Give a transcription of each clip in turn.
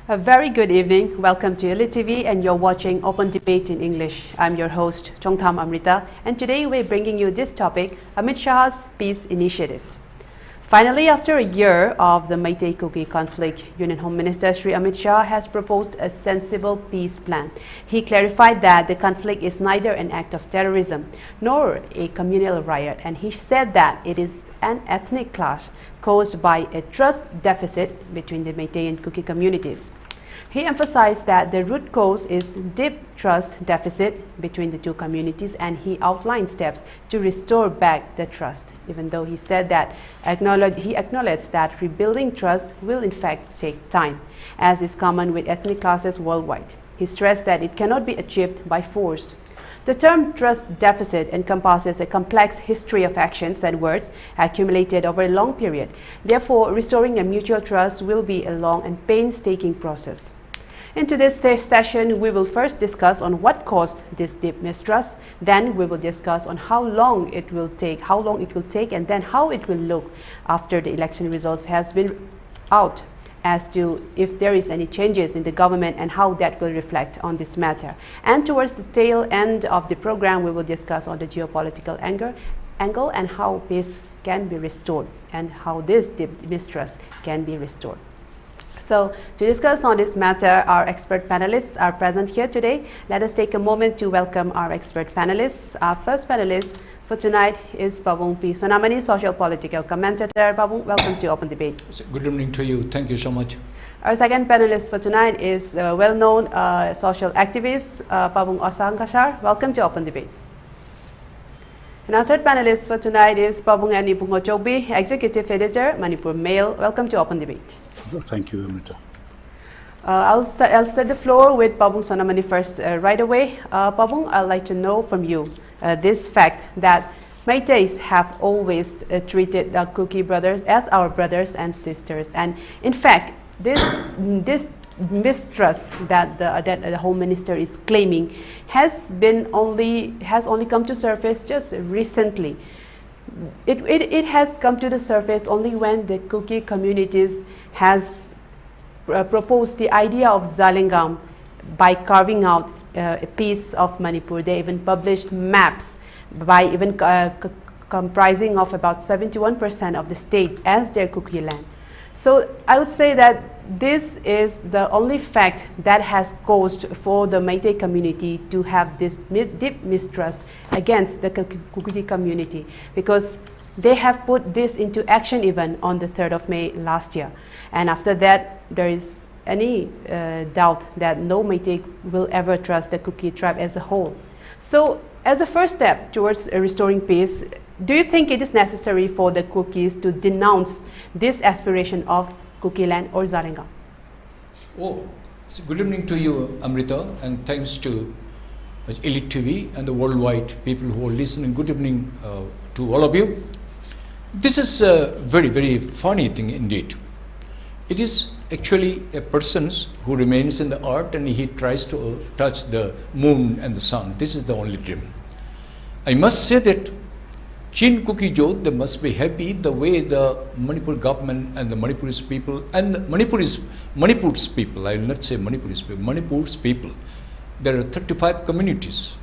A very good evening. Welcome to ELITETV and you're watching Open Debate in English. I'm your host, Chongtham Amrita, and today we're bringing you this topic, Amit Shah's Peace Initiative. Finally, after a year of the Meitei-Kuki conflict, Union Home Minister Shri Amit Shah has proposed a sensible peace plan. He clarified that the conflict is neither an act of terrorism nor a communal riot, and he said that it is an ethnic clash caused by a trust deficit between the Meitei and Kuki communities. He emphasized that the root cause is deep trust deficit between the two communities, and he outlined steps to restore back the trust, even though he said that he acknowledged that rebuilding trust will in fact take time, as is common with ethnic classes worldwide. He stressed that it cannot be achieved by force. The term trust deficit encompasses a complex history of actions and words accumulated over a long period. Therefore, restoring a mutual trust will be a long and painstaking process. In today's session, we will first discuss on what caused this deep mistrust. Then we will discuss on how long it will take, and then how it will look after the election results has been out, as to if there is any changes in the government and how that will reflect on this matter. And towards the tail end of the program, we will discuss on the geopolitical angle and how peace can be restored and how this deep mistrust can be restored. So, to discuss on this matter, our expert panelists are present here today. Let us take a moment to welcome our expert panelists. Our first panelist for tonight is Babung P. Sonamani, social political commentator. Babung, welcome to Open Debate. Good evening to you. Thank you so much. Our second panelist for tonight is well-known social activist, Babung Ashang Kasar. Welcome to Open Debate. And our third panelist for tonight is Babung and Ibungochoubi, executive editor, Manipur Mail. Welcome to Open Debate. Thank you, Amrita. I'll set the floor with Babung Sonamani first right away. Babung, I'd like to know from you this fact that Meiteis have always treated the Kuki brothers as our brothers and sisters, and in fact, this mistrust that the Home Minister is claiming has only come to surface just recently. It has come to the surface only when the Kuki communities has proposed the idea of Zalingam by carving out a piece of Manipur. They even published maps by even comprising of about 71% of the state as their Kuki land. So I would say that this is the only fact that has caused for the Meitei community to have this deep mistrust against the Kuki community, because they have put this into action even on the 3rd of May last year. And after that, there is any doubt that no Meitei will ever trust the Kuki tribe as a whole. So as a first step towards restoring peace, do you think it is necessary for the Kukis to denounce this aspiration of Kuki land or Zalingam? Oh, good evening to you, Amrita, and thanks to ELITETV and the worldwide people who are listening. Good evening to all of you. This is a very, very funny thing indeed. It is actually a person who remains in the earth and he tries to touch the moon and the sun. This is the only dream. I must say that Chin Kuki Jo, they must be happy the way the Manipur government and the Manipur's people and Manipur's people, I will not say Manipur's people, Manipur's people, there are 35 communities.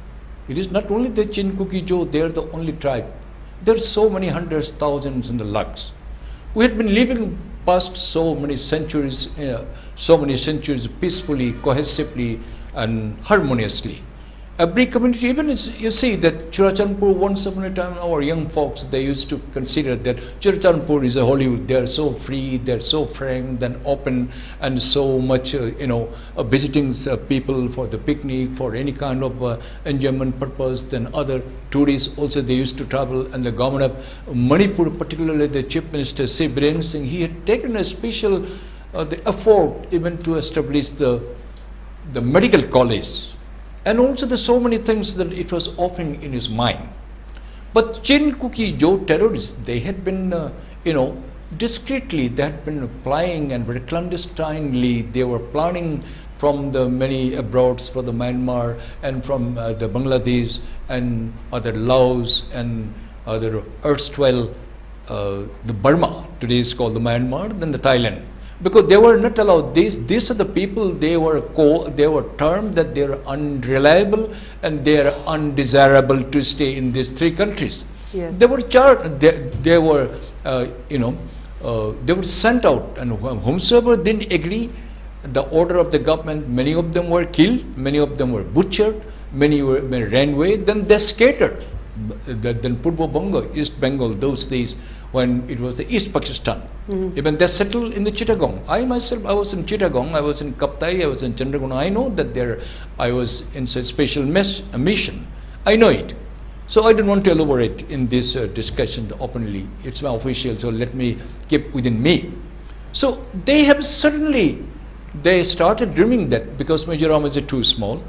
It is not only the Chin Kuki Jo, they are the only tribe. There are so many hundreds, thousands in the lakhs. We had been living past so many centuries peacefully, cohesively and harmoniously. Every community, even you see that Churachandpur, once upon a time, our young folks, they used to consider that Churachandpur is a Hollywood. They are so free, they are so frank and open, and so much, visiting people for the picnic, for any kind of enjoyment purpose. Then other tourists also, they used to travel. And the government of Manipur, particularly the Chief Minister, C. Biren Singh, he had taken a special the effort even to establish the medical college. And also there's so many things that it was offering in his mind. But Chin Kuki Jo terrorists, they had been, discreetly, they had been applying and very clandestinely, they were planning from the many abroads for the Myanmar and from the Bangladesh and other Laos and other erstwhile, the Burma, today is called the Myanmar, then the Thailand. because they were not allowed. These are the people, they were termed that they are unreliable and they are undesirable to stay in these three countries. Yes. They were they were they were sent out, and whomsoever didn't agree the order of the government, many of them were killed, many of them were butchered, many ran away, then they scattered. Then Purbo Bongo, East Bengal, those days when it was the East Pakistan. Even they settled in the Chittagong. I myself, I was in Chittagong, I was in Kaptai, I was in Chandraguna. I know that there, I was in a special mission. I know it. So I don't want to elaborate in this discussion openly. It's my official, so let me keep within me. So they have certainly, they started dreaming that because Mizoram is too small.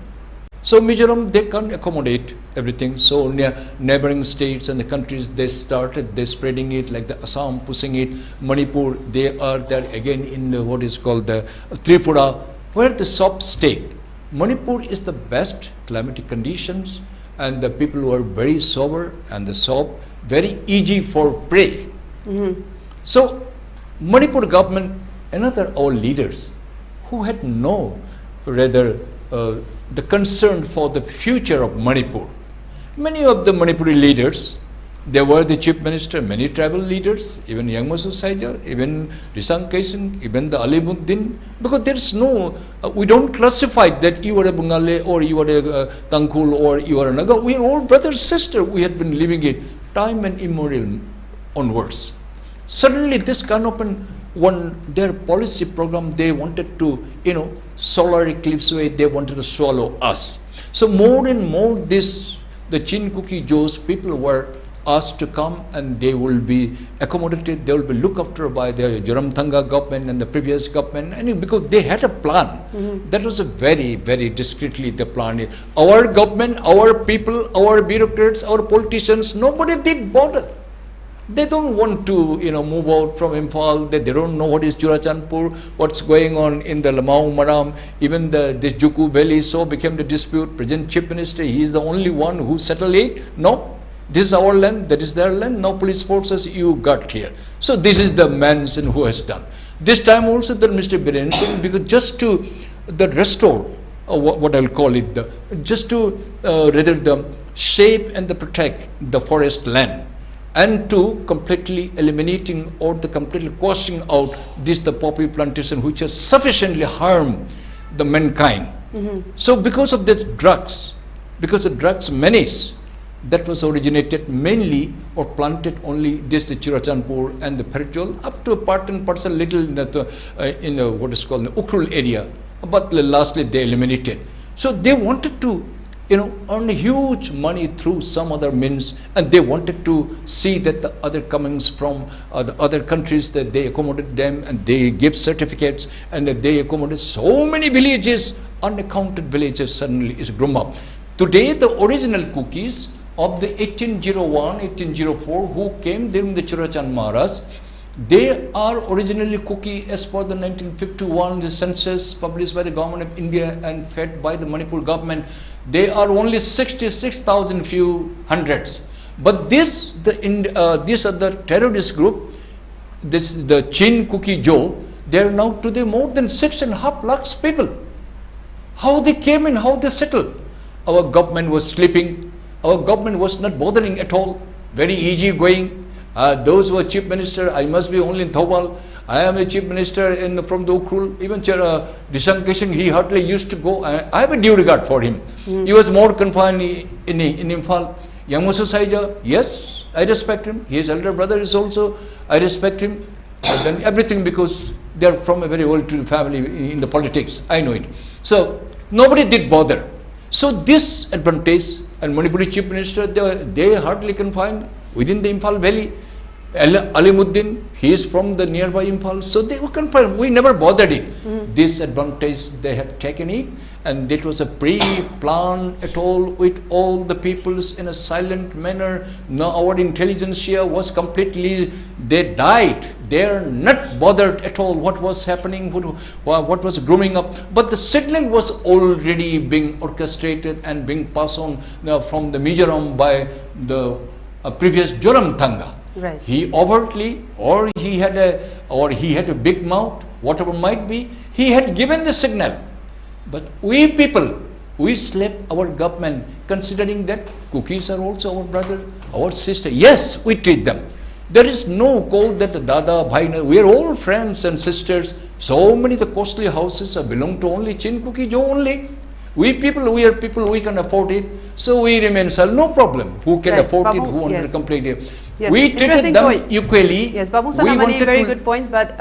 So Mizoram, they can't accommodate everything. So neighboring states and the countries, they started, they spreading it, like the Assam pushing it. Manipur, they are there again in the, what is called the Tripura, where the soft state. Manipur is the best climatic conditions, and the people were very sober, and the soft, very easy for prey. So Manipur government, another our leaders, who had no, rather, the concern for the future of Manipur. Many of the Manipuri leaders, they were the chief minister, many tribal leaders, even Yangmasu Saija, even Ashang Kasar, even the Alimuddin, because there's no, we don't classify that you are a Bungale or you are a Tangkul or you are a Naga. We are all brother sister. We had been living it time and immemorial onwards. Suddenly this kind of their policy program, they wanted to, solar eclipse way, they wanted to swallow us. So more and more the Chin Cookie Joes people were asked to come, and they will be accommodated, they will be looked after by the Joramthanga government and the previous government, and because they had a plan. That was a very, very discreetly the plan. Our government, our people, our bureaucrats, our politicians, nobody did bother. They don't want to, move out from Imphal. They don't know what is Churachandpur, what's going on in the Lamau Maram. Even this Juku Valley so became the dispute. Present Chief Minister, he is the only one who settled it. No, this is our land, that is their land. No police forces you got here. So this is the man who has done. This time also the Mr. Biren Singh, because just to restore, what I'll call it, just to rather the shape and the protect the forest land, and to completely eliminating or the completely quashing out the poppy plantation which has sufficiently harmed the mankind. So because of this drugs, because of drugs menace that was originated mainly or planted only the Churachandpur and the Perchol up to a part and parcel little in what is called the Ukrul area, but lastly they eliminated. So they wanted to earn huge money through some other means, and they wanted to see that the other comings from the other countries, that they accommodate them and they give certificates, and that they accommodate so many villages, unaccounted villages suddenly is grown up. Today the original cookies of the 1801, 1804 who came during the Churachan Maharaj, they are originally Kuki as per the 1951 the census published by the government of India and fed by the Manipur government. They are only 66,000 few hundreds. But this other terrorist group, the Chin Cookie Joe, they are now today more than 6.5 lakhs people. How they came in, how they settled. Our government was sleeping. Our government was not bothering at all. Very easy going. Those who were chief minister, I must be only in Thobal. I am a chief minister from the Ukrul. Even Ashang Kasar, he hardly used to go. I have a due regard for him. He was more confined in Imphal. Yangmasu Saija, yes, I respect him. His elder brother is also, I respect him. Then everything because they are from a very old family in the politics. I know it. So nobody did bother. So this advantage, and Manipuri chief minister, they hardly confined within the Imphal valley. Alimuddin, he is from the nearby Imphal, so they were confined. We never bothered it. This advantage they have taken it, and it was a pre-planned at all with all the peoples in a silent manner. Now our intelligentsia was completely, they died. They are not bothered at all what was happening, what was grooming up. But the settlement was already being orchestrated and being passed on from the Mizoram by the previous Joramthanga. Right. He overtly, or he had a big mouth, whatever might be, he had given the signal. But we people, we slept our government, considering that cookies are also our brother, our sister. Yes, we treat them. There is no call that Dada, Bhai, we are all friends and sisters. So many the costly houses belong to only Chin Cookie Joe only. We people, we can afford it. So we remain silent, no problem. Who can afford it, who want to complain it. Yes. We treated them equally. Yes, Babu Sonamani, very good point. But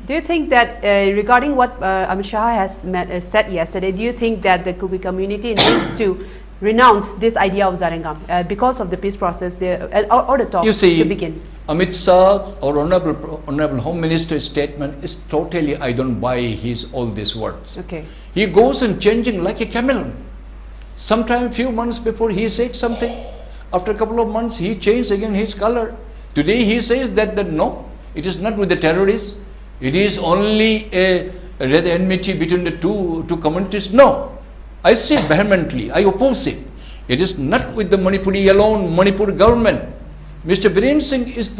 do you think that regarding what Amit Shah has said yesterday, do you think that the Kuki community needs to renounce this idea of Zarengam because of the peace process or the talk to begin? Amit Shah, our Honorable Home Minister's statement is totally, I don't buy his all these words. Okay. He goes and changing like a chameleon. Sometime few months before he said something. After a couple of months he changed again his color. Today he says that no, it is not with the terrorists. It is only a red enmity between the two communities. No, I say vehemently, I oppose it. It is not with the Manipuri alone, Manipur government. Mr. Biren Singh is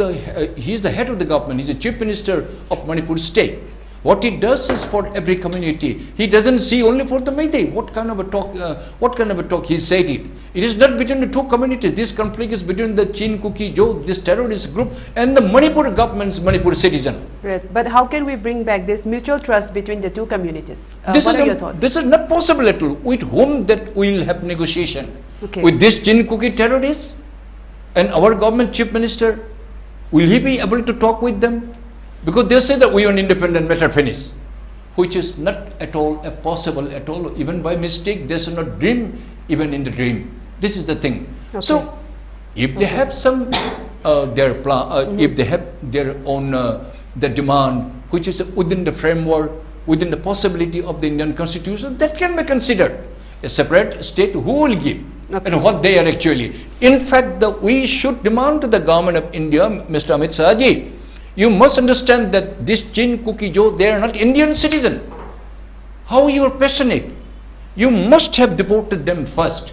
he is the head of the government. He is the chief minister of Manipur state. What he does is for every community. He doesn't see only for the Meitei. What kind of a talk he said it. It is not between the two communities. This conflict is between the Chin Kuki Jo, this terrorist group, and the Manipur government's Manipur citizen. Right. But how can we bring back this mutual trust between the two communities? What are your thoughts? This is not possible at all. With whom that we will have negotiation? Okay. With this Chin Kuki terrorists? And our government chief minister, will he be able to talk with them? Because they say that we are an independent matter finish, which is not at all possible at all. Even by mistake, they should not dream even in the dream. This is the thing. Okay. So, if they have some their plan, if they have their own the demand, which is within the framework, within the possibility of the Indian Constitution, that can be considered. A separate state, who will give? Okay. And what they are actually. In fact, we should demand to the government of India, Mr. Amit Shah ji, you must understand that this Chin Kuki Jo, they are not Indian citizen. How you are passionate? You must have deported them first.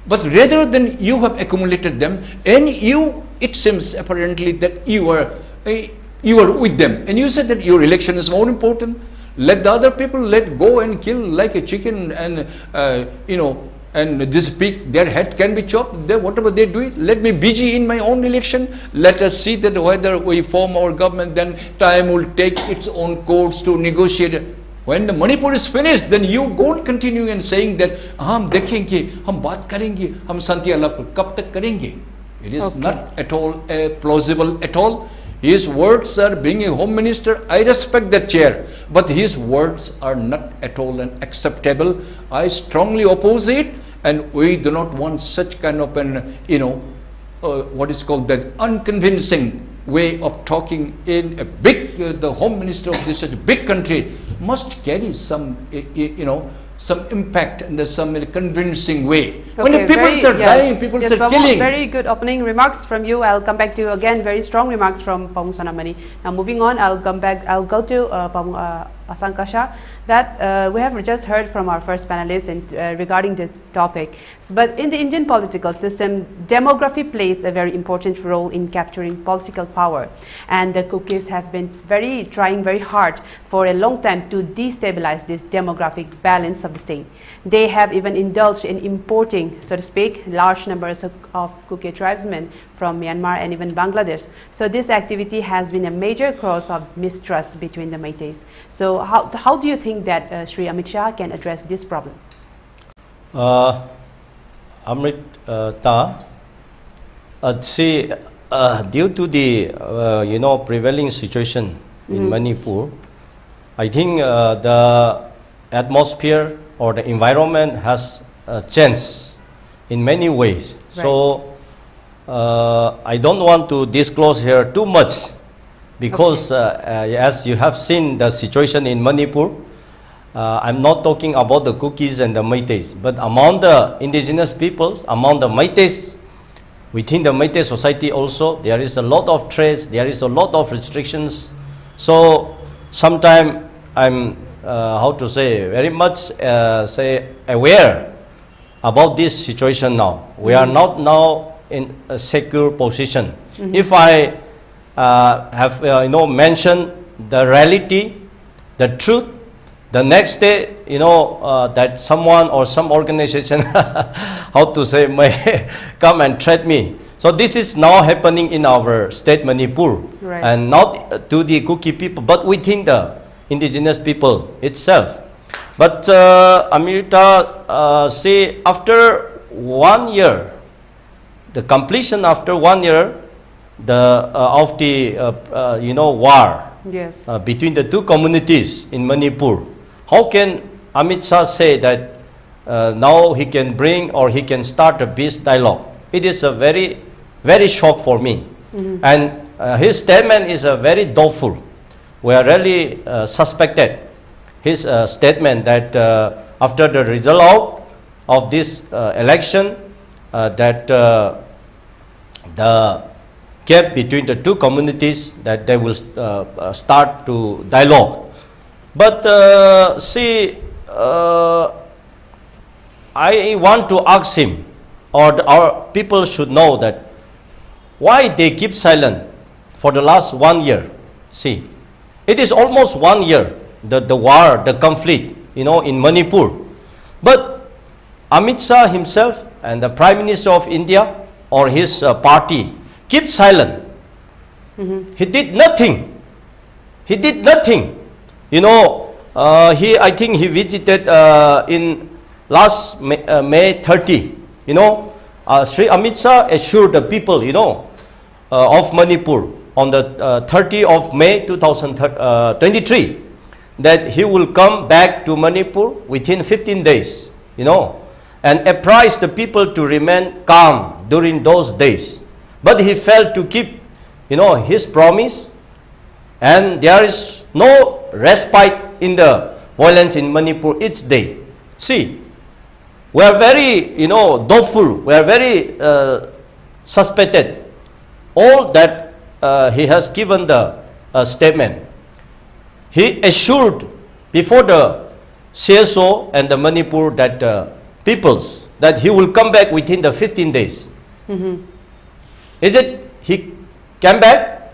But rather than you have accumulated them, and you, it seems apparently that you are with them, and you said that your election is more important. Let the other people go and kill like a chicken, and and this pig, their head can be chopped. Whatever they do it, let me busy in my own election. Let us see that whether we form our government, then time will take its own course to negotiate. When the Manipur is finished, then you go on continuing and saying that hum dekhenge, hum baat karenge, hum santi Allah kab tak karenge. It is not at all plausible at all. His words are, being a home minister, I respect that chair, but his words are not at all acceptable. I strongly oppose it, and we do not want such kind of an, what is called that unconvincing way of talking in a big, the home minister of this such a big country must carry some, some impact and some convincing way. Okay, when the people are dying, people are killing. Very good opening remarks from you. I'll come back to you again. Very strong remarks from Pong Sonamani. Now moving on, I'll go to Ashang Kasar, that we have just heard from our first panelist regarding this topic. But in the Indian political system, demography plays a very important role in capturing political power. And the Kukis have been trying very hard for a long time to destabilize this demographic balance of the state. They have even indulged in importing, so to speak, large numbers of Kuki tribesmen from Myanmar and even Bangladesh. So this activity has been a major cause of mistrust between the Meiteis. So how do you think that Shri Amit Shah can address this problem? Amrita, see, due to the prevailing situation in Manipur, I think the atmosphere or the environment has changed in many ways. Right. So I don't want to disclose here too much, because as you have seen the situation in Manipur, I'm not talking about the Kukis and the Meiteis, but among the indigenous peoples, among the Meiteis, within the Meitei society also, there is a lot of threats, there is a lot of restrictions. So sometimes I'm, very much aware about this situation now. We are not now in a secure position. If I have mentioned the reality the truth, the next day, that someone or some organization, how to say, may come and threat me. So this is now happening in our state Manipur, Right. and not to the Kuki people, but within the indigenous people itself. But Amrita, say after 1 year, the completion after 1 year, of the war Yes. between the two communities in Manipur, how can Amit Shah say that now he can bring or he can start a peace dialogue? It is a very, very shock for me. And his statement is very doubtful. We are really suspected his statement that after the result of this election, that the gap between the two communities, that they will start to dialogue. But I want to ask him, or our people should know that why they keep silent for the last 1 year. See, it is almost 1 year, the war, the conflict, in Manipur. But Amit Shah himself and the Prime Minister of India or his party keep silent. He did nothing. He did nothing. I think he visited in last May 30. Sri Amit Shah assured the people, of Manipur on the 30th of May 2023 that he will come back to Manipur within 15 days, and apprised the people to remain calm during those days. But he failed to keep, his promise, and there is no respite in the violence in Manipur each day. See, we are very, doubtful, we are very suspected. All that he has given the statement. He assured before the Socio and the Manipur that peoples that he will come back within the 15 days. Is it he came back?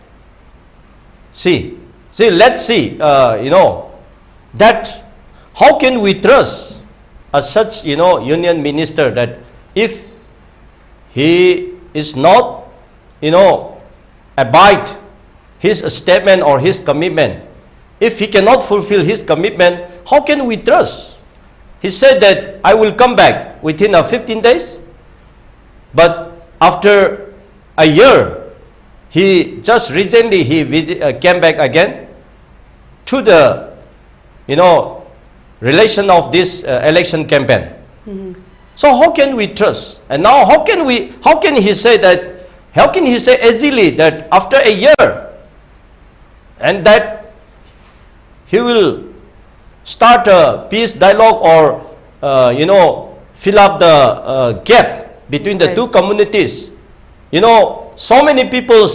See, let's see, that how can we trust such, union minister, that if he is not, abide his statement or his commitment, if he cannot fulfill his commitment, how can we trust? He said that I will come back within 15 days, but after a year, he just recently came back again to the, relation of this election campaign. So how can we trust? And now how can he say easily that after a year, and that he will start a peace dialogue or, fill up the gap between the two communities. So many people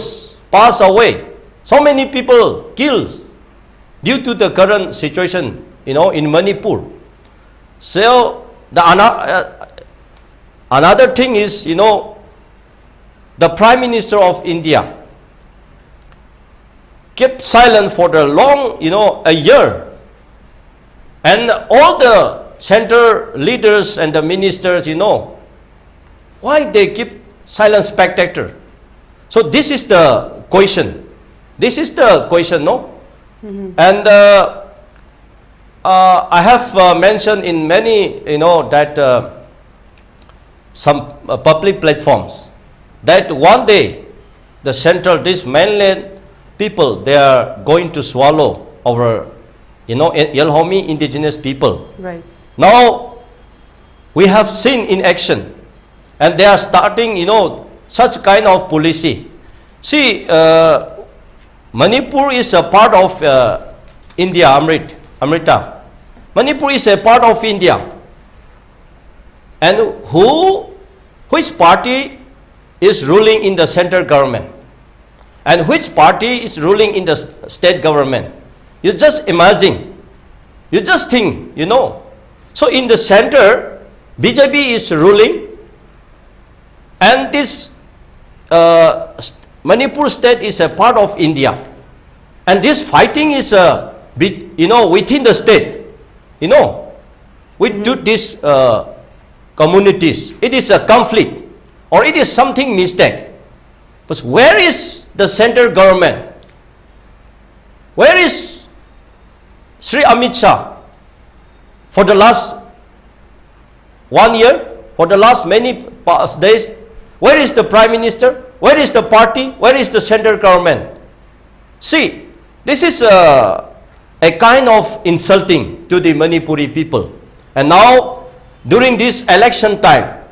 pass away, so many people killed due to the current situation, in Manipur. So another thing is, the Prime Minister of India kept silent for the long, a year. And all the center leaders and the ministers, why they keep silent spectator? So this is the question. This is the question, no? And I have mentioned in many, that some public platforms, that one day the this mainland people, they are going to swallow our, Yelhomi indigenous people. Right. Now we have seen in action, and they are starting, such kind of policy. See, Manipur is a part of India, Amrita. Manipur is a part of India. And which party is ruling in the central government? And which party is ruling in the state government? You just imagine. You just think, So in the center, BJP is ruling, and this Manipur state is a part of India. And this fighting is within the state, with these communities, it is a conflict or it is something mistake. But where is the central government? Where is Sri Amit Shah for the last 1 year, for the last many days? Where is the Prime Minister? Where is the party? Where is the central government? See, this is a kind of insulting to the Manipuri people. And now, during this election time,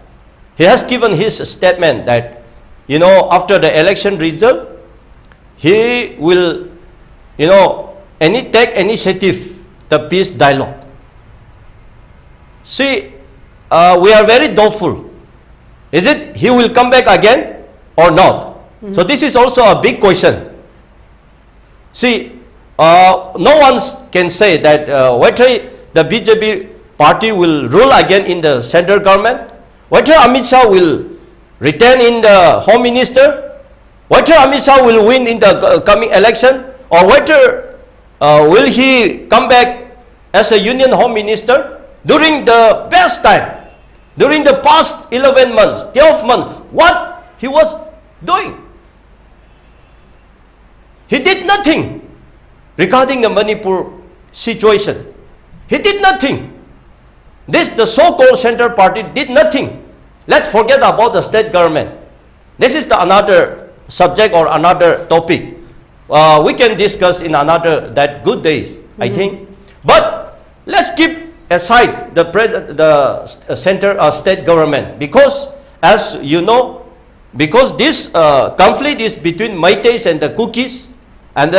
he has given his statement that, after the election result, he will, take initiative, the peace dialogue. See, we are very doubtful. Is it he will come back again or not? So this is also a big question. See, no one can say that whether the BJP party will rule again in the central government, whether Amit Shah will return in the Home Minister, whether Amit Shah will win in the coming election, or whether will he come back as a Union Home Minister during the best time, during the past 11 months, 12 months, what he was doing. He did nothing regarding the Manipur situation. He did nothing. The so-called central party did nothing. Let's forget about the state government. This is another subject or another topic. We can discuss in another good days, I think. But let's keep aside the state government, because as you know, because this conflict is between Meiteis and the Kukis, and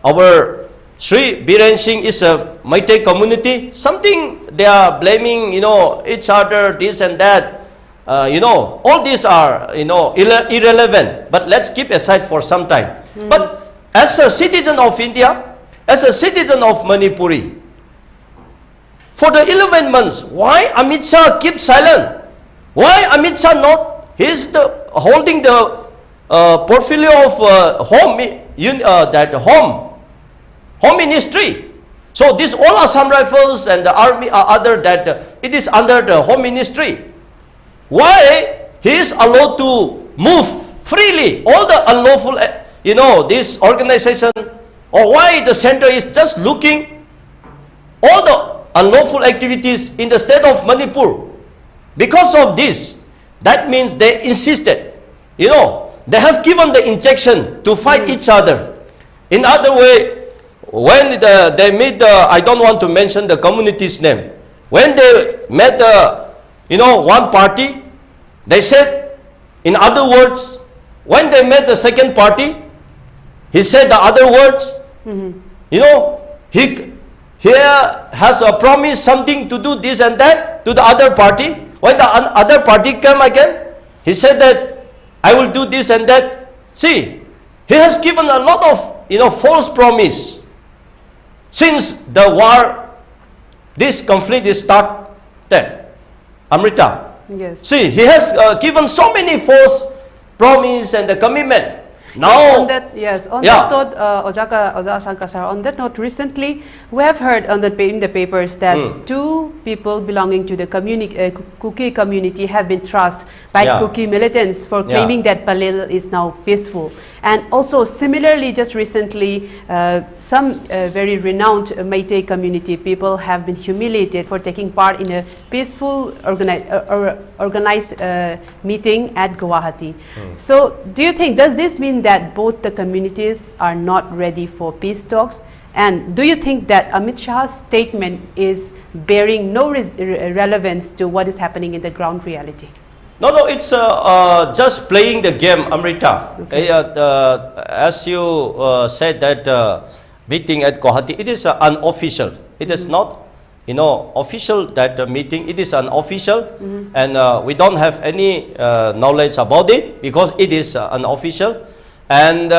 our Sri Biren Singh is a Meitei community. Something they are blaming, each other, this and that. All these are, irrelevant. But let's keep aside for some time. But as a citizen of India, as a citizen of Manipuri, for the 11 months, why Amit Shah keep silent? Why Amit Shah not? He is holding the portfolio of home ministry. So this all Assam Rifles and the army are other that it is under the home ministry. Why he is allowed to move freely all the unlawful, this organization, or why the center is just looking all the unlawful activities in the state of Manipur? Because of this, that means they insisted, they have given the injection to fight each other. In other way, when they meet I don't want to mention the community's name. When they met one party, they said, in other words, when they met the second party, he said the other words, he here has a promise something to do this and that to the other party. When the other party came again, he said that I will do this and that. See, he has given a lot of false promise. Since the war, this conflict is started, Amrita. Yes. See, he has given so many false promise and the commitment. Now, on that, yes, on that note, Ashang Kasar, on that note, recently we have heard in the papers that two people belonging to the Kuki community have been thrust by Kuki militants for claiming that Palel is now peaceful. And also similarly, just recently, some very renowned Meitei community people have been humiliated for taking part in a peaceful organized meeting at Guwahati. So do you think, does this mean that both the communities are not ready for peace talks? And do you think that Amit Shah's statement is bearing no relevance to what is happening in the ground reality? No, it's just playing the game, Amrita. Okay. As you said that meeting at Guwahati, it is unofficial. It is not, official that meeting. It is unofficial, and we don't have any knowledge about it because it is unofficial. And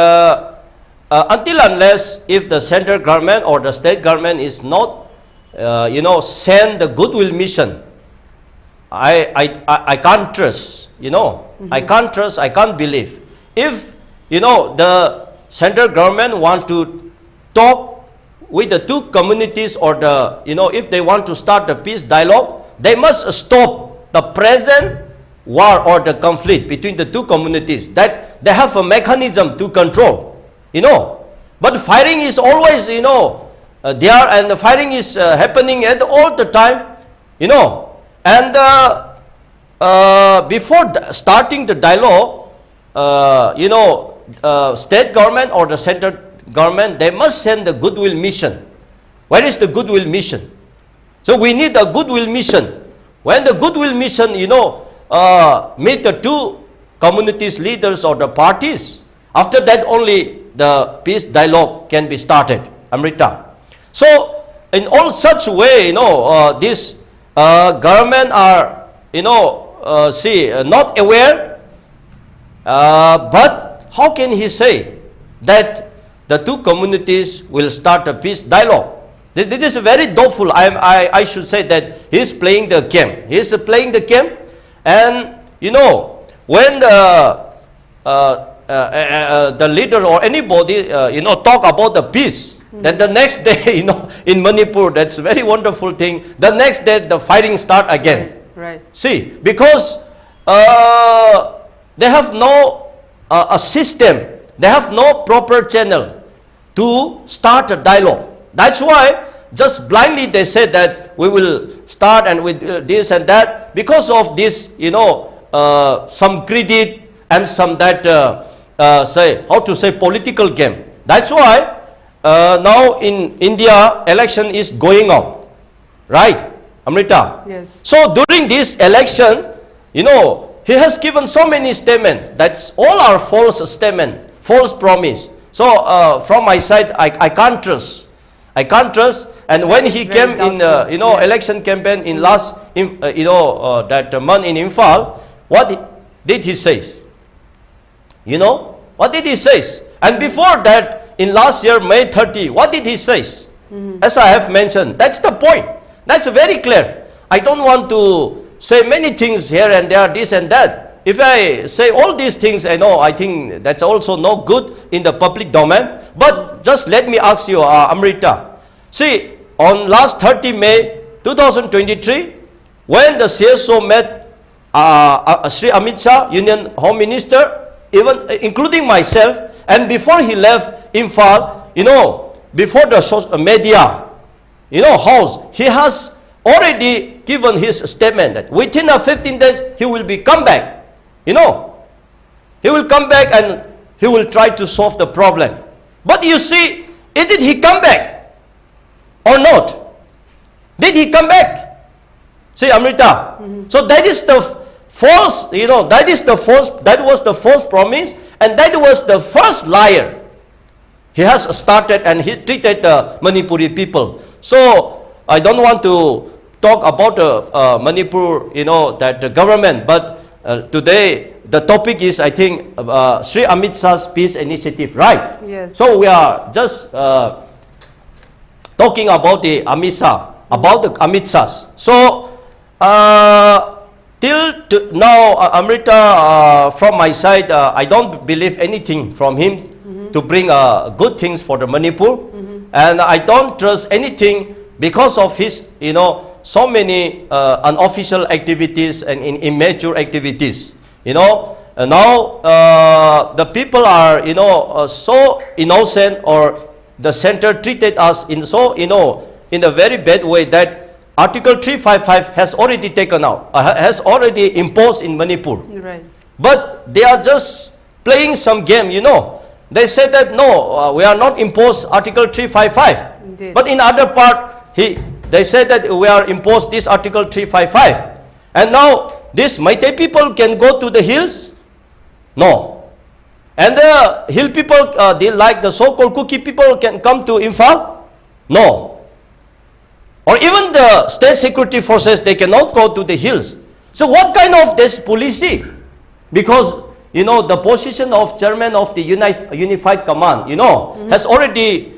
until unless if the central government or the state government is not, send the goodwill mission, I can't trust, I can't trust, I can't believe. If, the central government want to talk with the two communities, or the, if they want to start the peace dialogue, they must stop the present war or the conflict between the two communities, that they have a mechanism to control, But firing is always, there, and the firing is happening at all the time, And before starting the dialogue, state government or the central government, they must send the goodwill mission. Where is the goodwill mission? So we need a goodwill mission. When the goodwill mission, meet the two communities leaders or the parties, after that only the peace dialogue can be started, Amrita. So in all such way, this government are, not aware, but how can he say that the two communities will start a peace dialogue? This is very doubtful. I should say that he is playing the game. He is playing the game, and when the leader or anybody talk about the peace, then the next day in Manipur, that's a very wonderful thing. The next day the fighting start again. Right. See, because they have no a system, they have no proper channel to start a dialogue. That's why just blindly they say that we will start and with this and that, because of this, some credit and some that political game. That's why now in India election is going on, right, Amrita? Yes. So during this election, he has given so many statements. That's all are false statement, false promise. So from my side, I can't trust. I can't trust. And when he came in, election campaign in last, that month in Imphal, what did he say? What did he say? And before that, in last year, May 30, what did he say? As I have mentioned, that's the point. That's very clear. I don't want to say many things here and there, this and that. If I say all these things, I think that's also no good in the public domain. But just let me ask you, Amrita. See, on last 30 May 2023, when the CSO met Sri Amit Shah, Union Home Minister, even including myself, and before he left Imphal, before the media, house, he has already given his statement that within 15 days he will come back. He will come back and he will try to solve the problem. But you see, is it he come back or not? Did he come back? See, Amrita. So that is the false, that was the false promise, and that was the first liar. He has started and he treated the Manipuri people. So I don't want to talk about Manipur, that the government, but today the topic is, I think, Sri Amit Shah's peace initiative, right? Yes. So we are just talking about the Amit Shah, about the Amit Shahs. So till now, Amrita, from my side, I don't believe anything from him to bring good things for the Manipur, and I don't trust anything because of his, so many unofficial activities and immature activities. Now the people are, so innocent, or the center treated us in a very bad way that Article 355 has already taken out, has already imposed in Manipur. Right. But they are just playing some game, They said that no, we are not imposed Article 355. Indeed. But in other part, they said that we are imposed this Article 355. And now, these Meitei people can go to the hills? No. And the hill people, they like the so-called Kuki people, can come to Imphal? No. Or even the state security forces, they cannot go to the hills. So what kind of this policy? Because, the position of chairman of the Unified Command, has already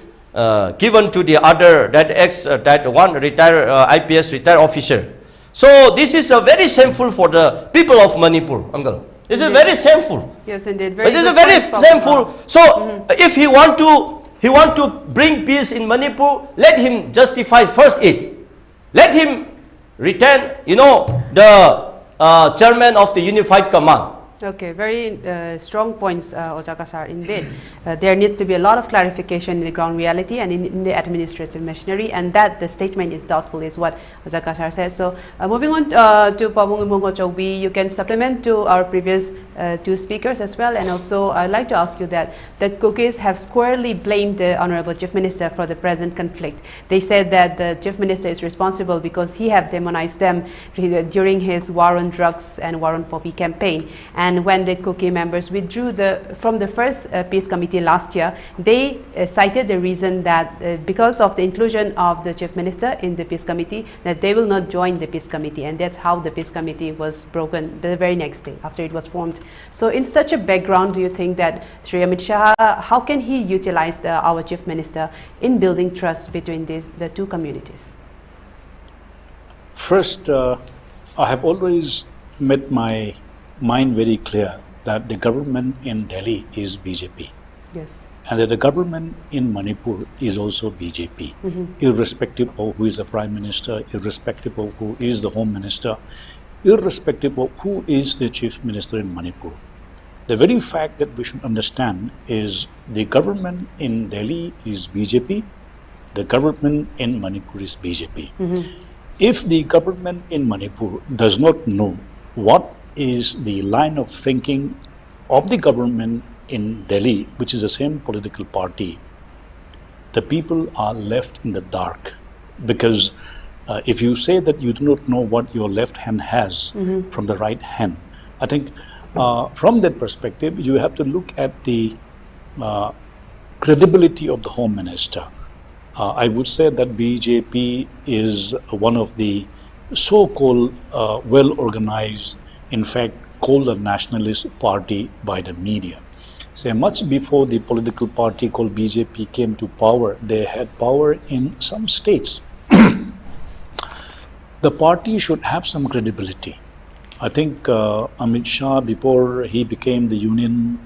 given to the other, that one retired IPS retired officer. So this is a very shameful for the people of Manipur, Uncle. This is very shameful. Yes, indeed. It is a very shameful. So if he want to he want to bring peace in Manipur, let him justify first it. Let him return, the chairman of the Unified Command. Okay, very strong points, Ashang Kasar. Indeed, there needs to be a lot of clarification in the ground reality and in the administrative machinery, and that the statement is doubtful is what Ashang Kasar says. So, moving on to Ibungochoubi, you can supplement to our previous two speakers as well, and also I'd like to ask you that the Cookies have squarely blamed the Honorable Chief Minister for the present conflict. They said that the Chief Minister is responsible because he have demonized them during his war on drugs and war on poppy campaign. And when the Cookie members withdrew from the first peace committee last year, they cited the reason that because of the inclusion of the Chief Minister in the peace committee, that they will not join the peace committee, and that's how the peace committee was broken the very next day after it was formed. So in such a background, do you think that Shri Amit Shah, how can he utilize our Chief Minister in building trust between the two communities? First, I have always made my mind very clear that the government in Delhi is BJP. Yes. And that the government in Manipur is also BJP, irrespective of who is the Prime Minister, irrespective of who is the Home Minister, irrespective of who is the Chief Minister in Manipur. The very fact that we should understand is the government in Delhi is BJP, the government in Manipur is BJP. If the government in Manipur does not know what is the line of thinking of the government in Delhi, which is the same political party, the people are left in the dark. Because if you say that you do not know what your left hand has from the right hand, I think from that perspective, you have to look at the credibility of the Home Minister. I would say that BJP is one of the so-called well-organized, in fact, called a nationalist party by the media. So much before the political party called BJP came to power, they had power in some states. The party should have some credibility. I think Amit Shah, before he became the Union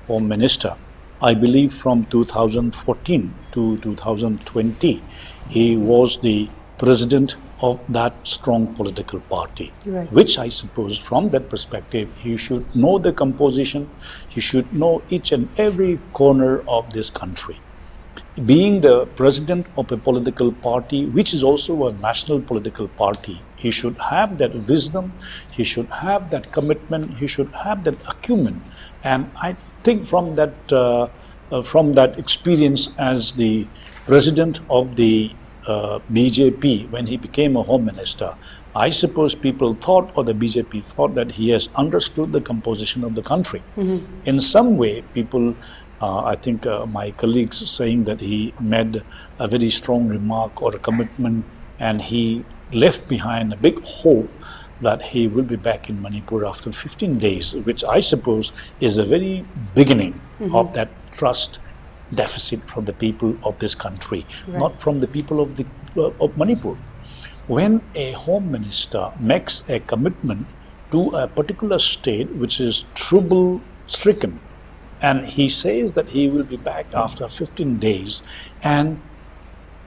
Home Minister, I believe from 2014 to 2020, he was the president of that strong political party, which I suppose from that perspective, he should know the composition, he should know each and every corner of this country. Being the president of a political party, which is also a national political party, he should have that wisdom, he should have that commitment, he should have that acumen. And I think from that experience as the president of the BJP, when he became a Home Minister, I suppose people thought, or the BJP thought, that he has understood the composition of the country. In some way, people, I think my colleagues saying that he made a very strong remark or a commitment, and he left behind a big hope that he will be back in Manipur after 15 days, which I suppose is the very beginning of that trust deficit from the people of this country, not from the people of Manipur. When a Home Minister makes a commitment to a particular state which is trouble-stricken, and he says that he will be back after 15 days, and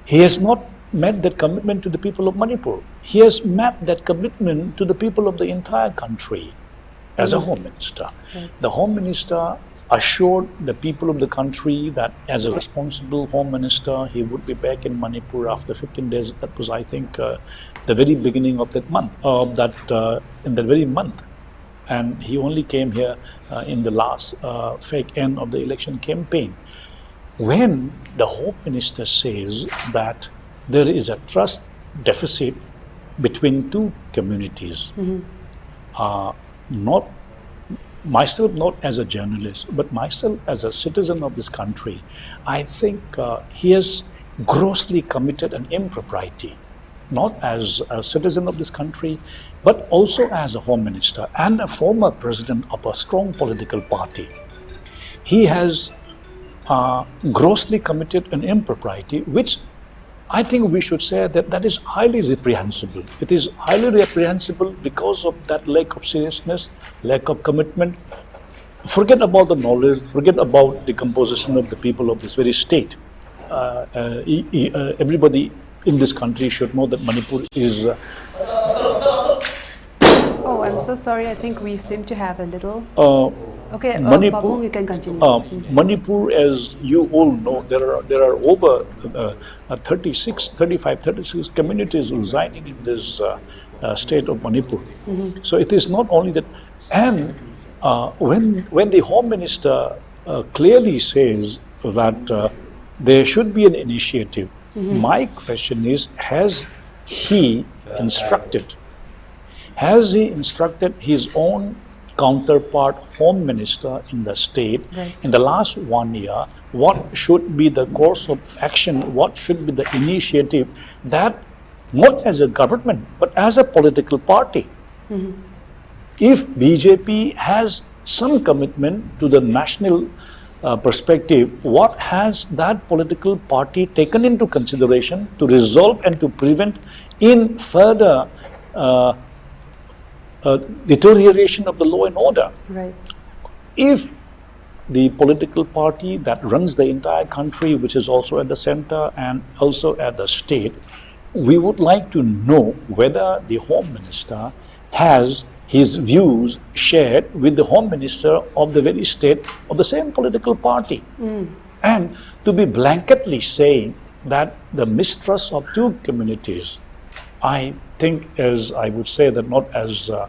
he has not met that commitment to the people of Manipur. He has met that commitment to the people of the entire country as a Home Minister. The Home Minister assured the people of the country that as a responsible Home Minister, he would be back in Manipur after 15 days. That was, I think, the very beginning of that month, in that very month. And he only came here in the last fake end of the election campaign. When the Home Minister says that there is a trust deficit between two communities, not myself, not as a journalist, but myself as a citizen of this country, I think he has grossly committed an impropriety, not as a citizen of this country, but also as a Home Minister and a former president of a strong political party. He has grossly committed an impropriety, which I think we should say that is highly reprehensible. It is highly reprehensible because of that lack of seriousness, lack of commitment, forget about the knowledge, forget about the composition of the people of this very state. Everybody in this country should know that Manipur is... Oh, I'm so sorry. I think we seem to have a little... okay, Manipur, Babung, you can continue. Manipur, as you all know, there are over 36 communities residing in this state of Manipur. So it is not only that, and when the Home Minister clearly says that there should be an initiative, my question is, has he instructed his own counterpart Home Minister in the state in the last 1 year, what should be the course of action, what should be the initiative that, not as a government, but as a political party, if BJP has some commitment to the national perspective, what has that political party taken into consideration to resolve and to prevent in further deterioration of the law and order? Right. If the political party that runs the entire country, which is also at the center and also at the state, we would like to know whether the Home Minister has his views shared with the Home Minister of the very state of the same political party. And to be blanketly saying that the mistrust of two communities, I think, as I would say that not as a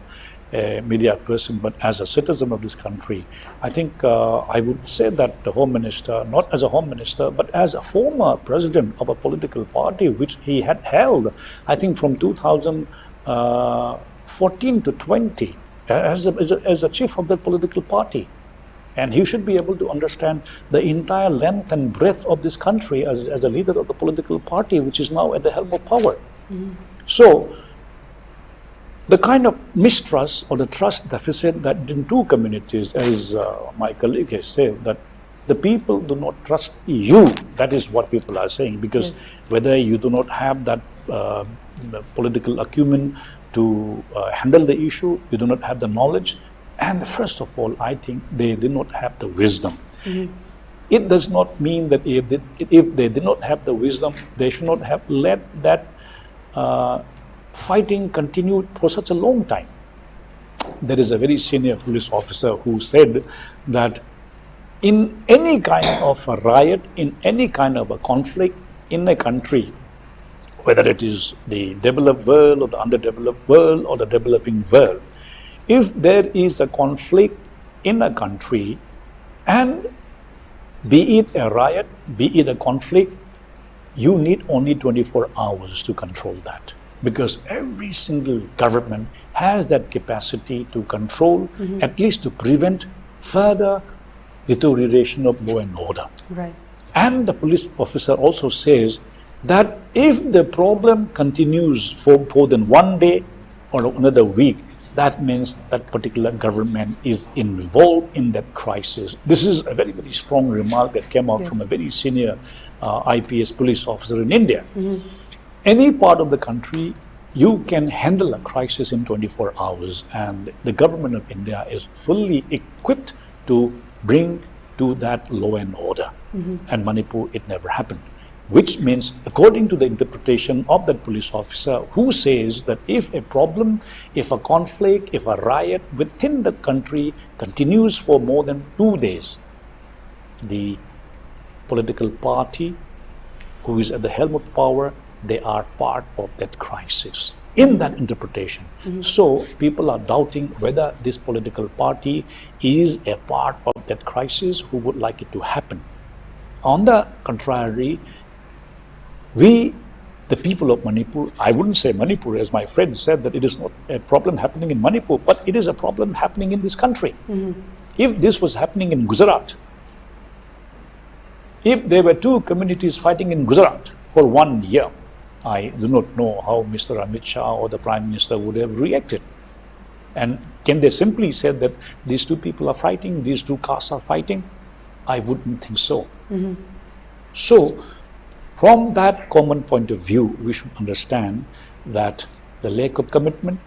media person, but as a citizen of this country, I think I would say that the Home Minister, not as a Home Minister, but as a former president of a political party, which he had held, I think from 2014 to 20, as a chief of that political party. And he should be able to understand the entire length and breadth of this country as a leader of the political party, which is now at the helm of power. So, the kind of mistrust or the trust deficit that in two communities, as my colleague has said, that the people do not trust you, that is what people are saying, because whether you do not have that political acumen to handle the issue, you do not have the knowledge, and first of all, I think they do not have the wisdom. It does not mean that if they did not have the wisdom, they should not have let that fighting continued for such a long time. There is a very senior police officer who said that in any kind of a riot, in any kind of a conflict in a country, whether it is the developed world or the underdeveloped world or the developing world, if there is a conflict in a country, and be it a riot, be it a conflict, you need only 24 hours to control that, because every single government has that capacity to control, at least to prevent further deterioration of law and order. Right. And the police officer also says that if the problem continues for more than 1 day or another week, that means that particular government is involved in that crisis. This is a very, very strong remark that came out from a very senior IPS police officer in India. Any part of the country, you can handle a crisis in 24 hours, and the government of India is fully equipped to bring to that law and order. And Manipur, it never happened. Which means, according to the interpretation of that police officer, who says that if a problem, if a conflict, if a riot within the country continues for more than 2 days, the political party who is at the helm of power, they are part of that crisis. In that interpretation. So people are doubting whether this political party is a part of that crisis who would like it to happen. On the contrary, we, the people of Manipur, I wouldn't say Manipur, as my friend said, that it is not a problem happening in Manipur, but it is a problem happening in this country. If this was happening in Gujarat, if there were two communities fighting in Gujarat for 1 year, I do not know how Mr. Amit Shah or the Prime Minister would have reacted. And can they simply say that these two people are fighting, these two castes are fighting? I wouldn't think so. So, from that common point of view, we should understand that the lack of commitment,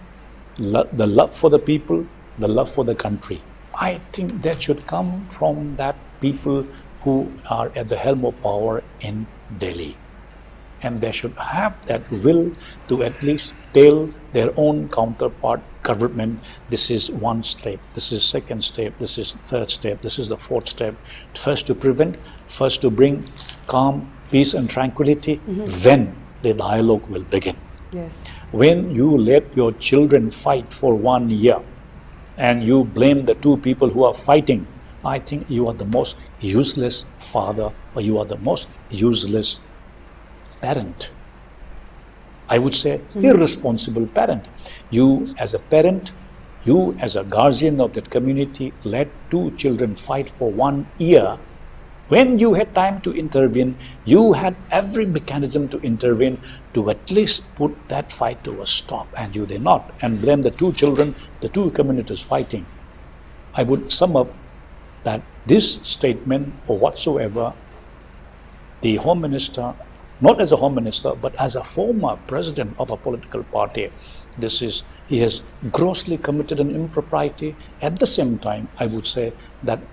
the love for the people, the love for the country, I think that should come from that people who are at the helm of power in Delhi. And they should have that will to at least tell their own counterpart government, this is one step, this is second step, this is third step, this is the fourth step. First to prevent, first to bring calm, peace and tranquility, then the dialogue will begin. Yes. When you let your children fight for 1 year and you blame the two people who are fighting, I think you are the most useless father, or you are the most useless parent. I would say irresponsible parent. You as a parent, you as a guardian of that community, let two children fight for 1 year. When you had time to intervene, you had every mechanism to intervene to at least put that fight to a stop, and you did not, and blame the two children, the two communities fighting. I would sum up that this statement or whatsoever, the Home Minister, not as a Home Minister, but as a former president of a political party, he has grossly committed an impropriety. At the same time, I would say that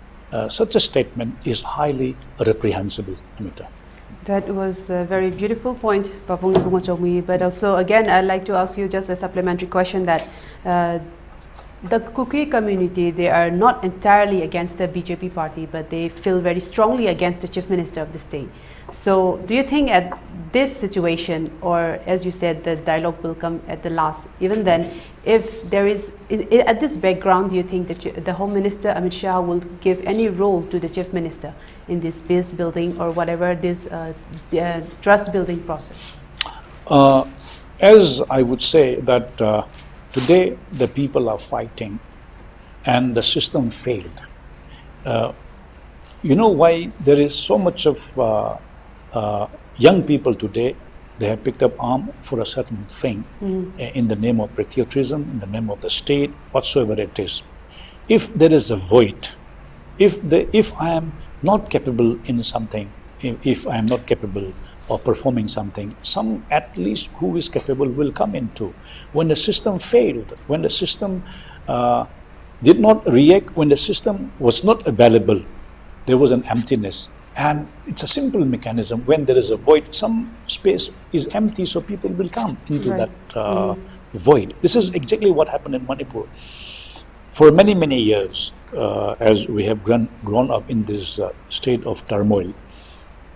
such a statement is highly reprehensible, Amrita. That was a very beautiful point, Papung Ibungochoubi. But also, again, I'd like to ask you just a supplementary question that the Kuki community, they are not entirely against the BJP party, but they feel very strongly against the Chief Minister of the state. So do you think at this situation, or as you said, the dialogue will come at the last, even then, if there is, at this background, do you think that the Home Minister, Amit Shah, will give any role to the Chief Minister in this peace building or whatever this trust building process? As I would say that today the people are fighting and the system failed. You know why there is so much of young people today? They have picked up arm for a certain thing in the name of patriotism, in the name of the state, whatsoever it is. If there is a void, if I am not capable in something, if I am not capable of performing something, some at least who is capable will come into. When the system failed, when the system did not react, when the system was not available, there was an emptiness. And it's a simple mechanism. When there is a void, some space is empty, so people will come into that void. This is exactly what happened in Manipur. For many, many years, as we have grown up in this state of turmoil,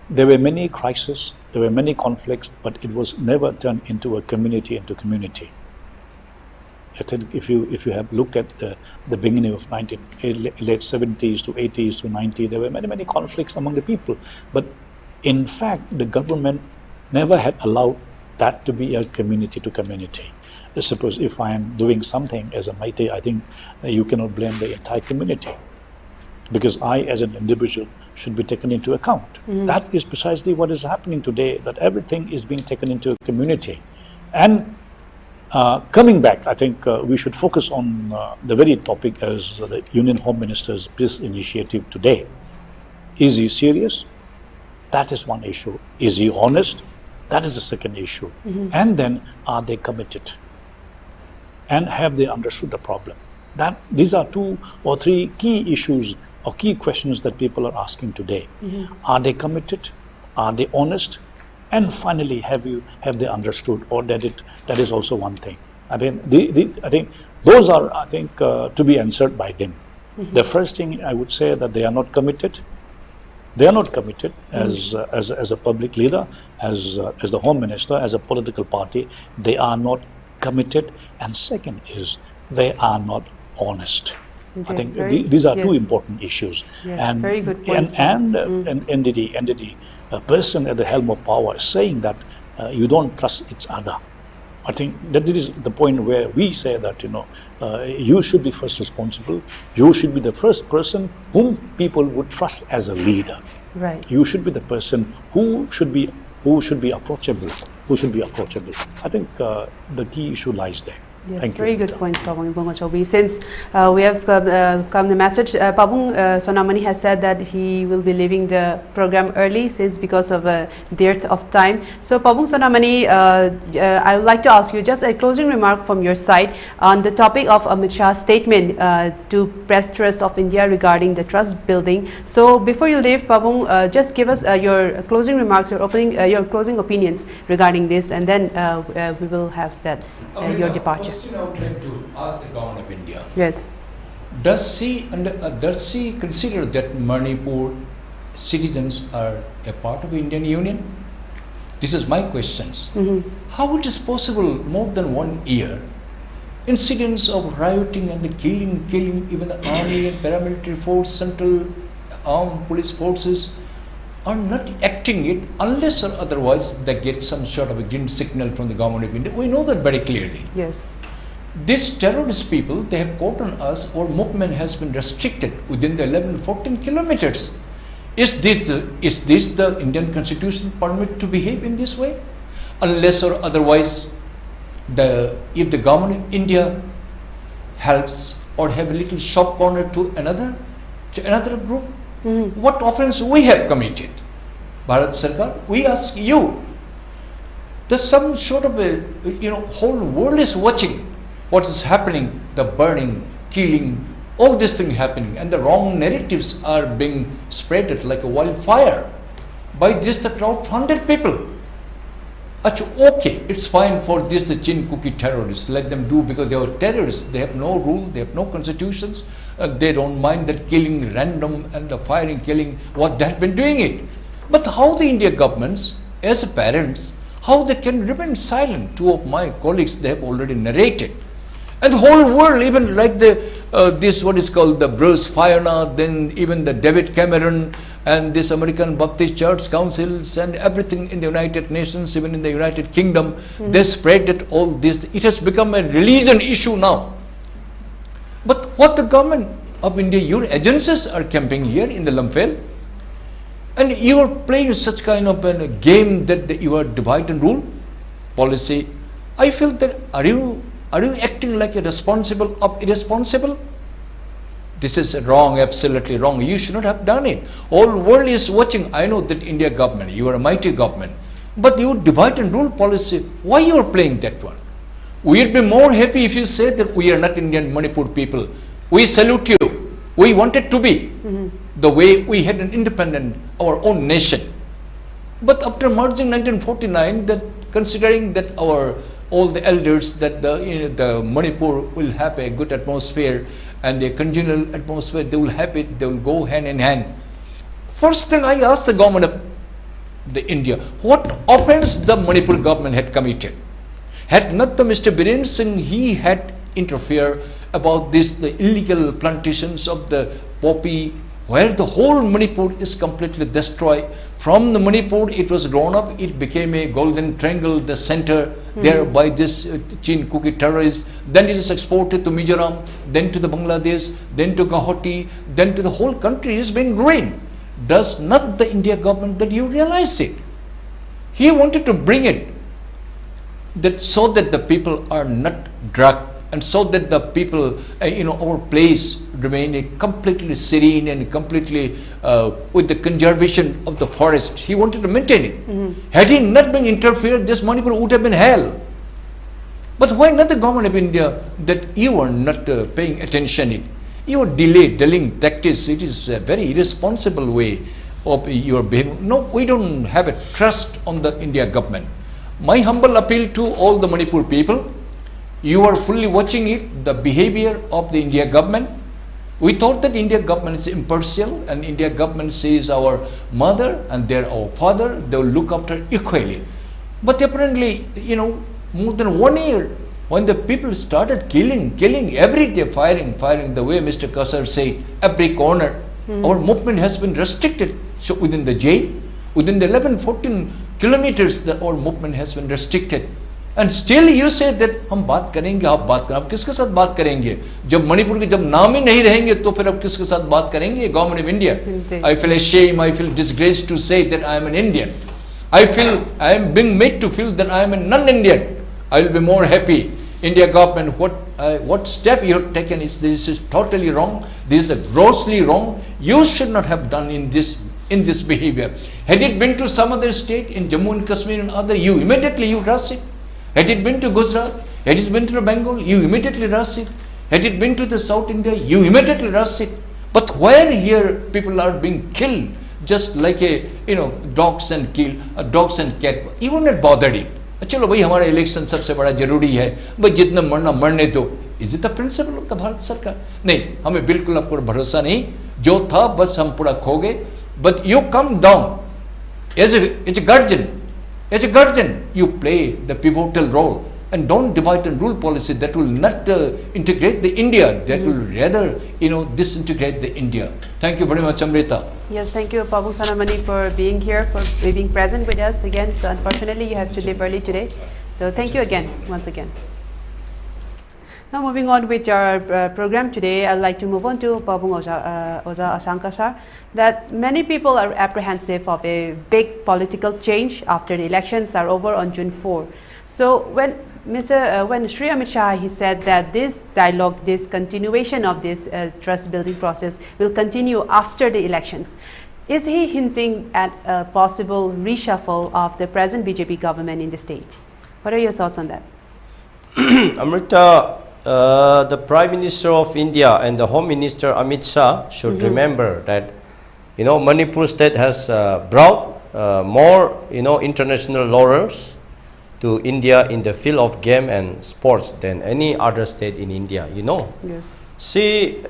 there were many crises, there were many conflicts, but it was never turned into a community community. If you have looked at the beginning of late 70s to 80s to 90s, there were many conflicts among the people. But in fact, the government never had allowed that to be a community to community. Suppose if I am doing something as a Meitei, I think you cannot blame the entire community, because I as an individual should be taken into account. That is precisely what is happening today, that everything is being taken into a community. And coming back, I think we should focus on the very topic as the Union Home Minister's peace initiative today. Is he serious? That is one issue. Is he honest? That is the second issue. And then, are they committed? And have they understood the problem? These are 2 or 3 key issues or key questions that people are asking today. Are they committed? Are they honest? And finally, have they understood, or that is also one thing. I mean, I think those are to be answered by them. The first thing I would say that they are not committed. They are not committed as a public leader, as the Home Minister, as a political party. They are not committed. And second is they are not honest. Okay, I think these are 2 important issues. Yes, and very good points. And entity, a person at the helm of power is saying that you don't trust each other. I think that is the point where we say that you should be first responsible. You should be the first person whom people would trust as a leader. Right. You should be the person who should be approachable. I think the key issue lies there. Yes, Thank you. very good points, Pabung Ibungochoubi. Since we have come the message, Pabung Sonamani has said that he will be leaving the program early since because of a dearth of time. So Pabung Sonamani, I would like to ask you just a closing remark from your side on the topic of Amit Shah's statement to press trust of India regarding the trust building. So before you leave, Pabung, just give us your closing remarks, your closing opinions regarding this, and then we will have that your departure. First, I would like to ask the government of India. Yes. Does she consider that Manipur citizens are a part of the Indian Union? This is my questions. How it is possible more than 1 year, incidents of rioting and the killing even the army and paramilitary force, central armed police forces are not acting it unless or otherwise they get some sort of a green signal from the government of India. We know that very clearly. Yes. These terrorist people, they have caught on us, our movement has been restricted within the 11-14 kilometers. Is this the Indian Constitution permit to behave in this way? Unless or otherwise, if the government of India helps or have a little shop corner to another group, what offense we have committed? Bharat Sarkar, we ask you. There's some sort of a, whole world is watching what is happening, the burning, killing, all these things happening, and the wrong narratives are being spread like a wildfire by just the crowd-funded people. Okay, it's fine for this, the chin cookie terrorists, let them do because they are terrorists, they have no rule, they have no constitutions, they don't mind that killing random and the firing, killing, what they have been doing it. But how the India governments, as parents, how they can remain silent? Two of my colleagues, they have already narrated. And the whole world, even like this what is called the Bruce Fayana, then even the David Cameron and this American Baptist Church Councils and everything in the United Nations, even in the United Kingdom, they spread that all this. It has become a religion issue now. But what the government of India, your agencies are camping here in the Lamphel, and you are playing such kind of a game that you are divide and rule policy. I feel that are you acting like a responsible or irresponsible? This is wrong, absolutely wrong. You should not have done it. All world is watching. I know that India government, you are a mighty government, but you divide and rule policy. Why you are playing that one? We'd be more happy if you say that we are not Indian Manipur people. We salute you. We wanted to be the way we had an independent, our own nation. But after merging 1949, that considering that all the elders that the Manipur will have a good atmosphere and a congenial atmosphere, they will have it, they will go hand in hand. First thing I asked the government of the India, what offense the Manipur government had committed? Had not the Mr. Biren Singh, he had interfered about this, the illegal plantations of the poppy, where the whole Manipur is completely destroyed. From the Manipur, it was grown up, it became a golden triangle, the center there by this chin cookie terrorists. Then it is exported to Mizoram, then to the Bangladesh, then to Guwahati, then to the whole country has been growing. Does not the India government that you realize it? He wanted to bring it that so that the people are not drugged and so that the people, our place remain a completely serene and completely with the conservation of the forest. He wanted to maintain it. Had he not been interfered, this Manipur would have been hell. But why not the government of India that you are not paying attention it? You are delaying tactics. It is a very irresponsible way of your behavior. No, we don't have a trust on the India government. My humble appeal to all the Manipur people, you are fully watching it, the behavior of the India government. We thought that India government is impartial and India government says our mother and they're our father, they will look after equally. But apparently, more than 1 year, when the people started killing every day, firing, the way Mr. Kasar said, every corner, our movement has been restricted. So within the jail, within the 11-14 kilometers, our movement has been restricted. And still you say that हम बात करेंगे, आप बात करें, आप किसके साथ बात करेंगे? जब मणिपुर के जब नाम ही नहीं रहेंगे, तो फिर आप किसके साथ बात करेंगे? Government of India. I feel ashamed, I feel disgraced to say that I am an Indian. I feel I am being made to feel that I am a non-Indian. I will be more happy India government, what step you have taken this is totally wrong. This is grossly wrong. You should not have done in this behavior. Had it been to some other state in Jammu and Kashmir and other, you immediately rush it. Had it been to Gujarat, had it been to Bengal, you immediately rush it. Had it been to the South India, you immediately rush it. But where here people are being killed just like dogs and cats, you will not bother it. चलो भाई हमारा election सबसे बड़ा जरूरी है, भाई जितना मरना मरने दो. Is it the principle of the Bharat सरकार? नहीं, हमें बिल्कुल आप पर भरोसा नहीं. जो था बस हम पूरा खो गए. But you come down as a guardian, you play the pivotal role, and don't divide and rule policy that will not integrate the India, that will rather disintegrate the India. Thank you very much, Amrita. Yes, thank you, Pabung Sonamani, for being here, for being present with us again. So unfortunately, you have to leave early today. So thank you again, once again. Now moving on with our program today, I'd like to move on to Pabung Ashang Kasar, that many people are apprehensive of a big political change after the elections are over on June 4. So when Shri Amit Shah, he said that this dialogue, this continuation of this trust building process will continue after the elections. Is he hinting at a possible reshuffle of the present BJP government in the state? What are your thoughts on that? Amrita, the Prime Minister of India and the Home Minister Amit Shah should remember that Manipur state has brought more international laurels to India in the field of game and sports than any other state in India. Yes. See,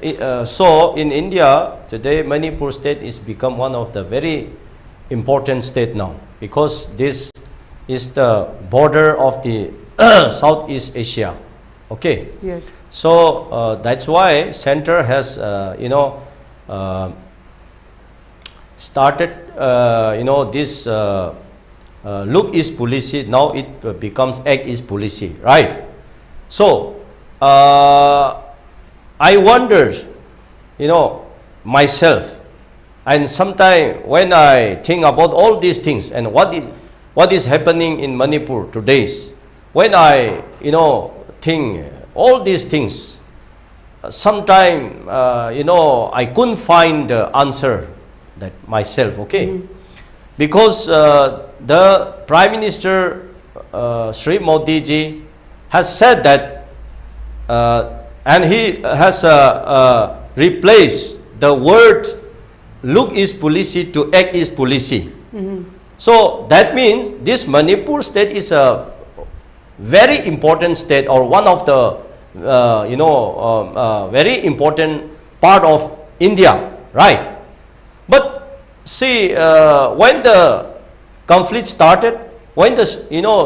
so in India today, Manipur state is become one of the very important state now, because this is the border of the Southeast Asia. Okay. Yes. So that's why center has started this look is policy. Now it becomes act is policy, right? So I wonder, myself, and sometimes when I think about all these things and what is happening in Manipur today, when I think all these things, sometimes I couldn't find the answer that myself. Okay. Because the Prime Minister Sri Modi ji has said that and he has replaced the word look is policy to act is policy. So that means this Manipur state is a very important state, or one of the very important part of India, right? But see, when the conflict started, when the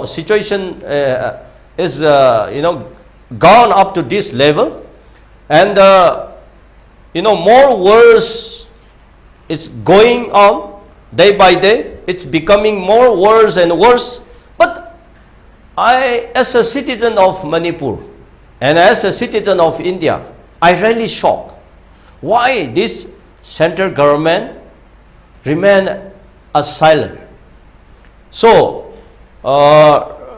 situation is gone up to this level, and more worse it's going on day by day, it's becoming more worse and worse. But I, as a citizen of Manipur and as a citizen of India, I really shocked why this central government remain silent. So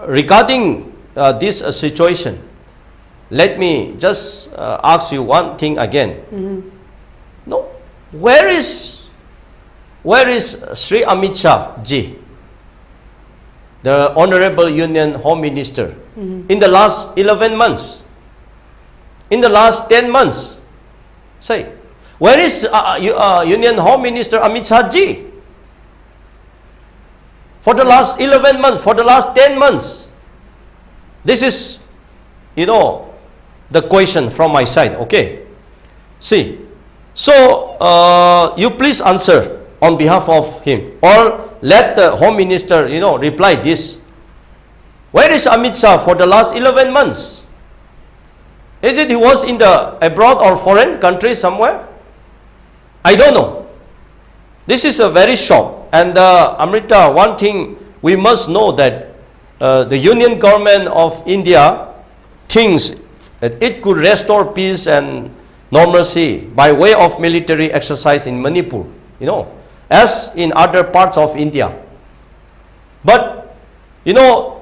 regarding this situation, let me just ask you one thing again. No, where is Sri Amit Shah ji, the Honorable Union Home Minister, in the last 11 months, in the last 10 months? Say, where is Union Home Minister Amit Shah ji? For the last 11 months, for the last 10 months? This is, the question from my side, okay? See, so you please answer on behalf of him, or let the Home Minister, reply this. Where is Amit Shah for the last 11 months? Is it he was in the abroad or foreign country somewhere? I don't know. This is a very shock. And Amrita, one thing we must know, that the Union Government of India thinks that it could restore peace and normalcy by way of military exercise in Manipur, as in other parts of India. But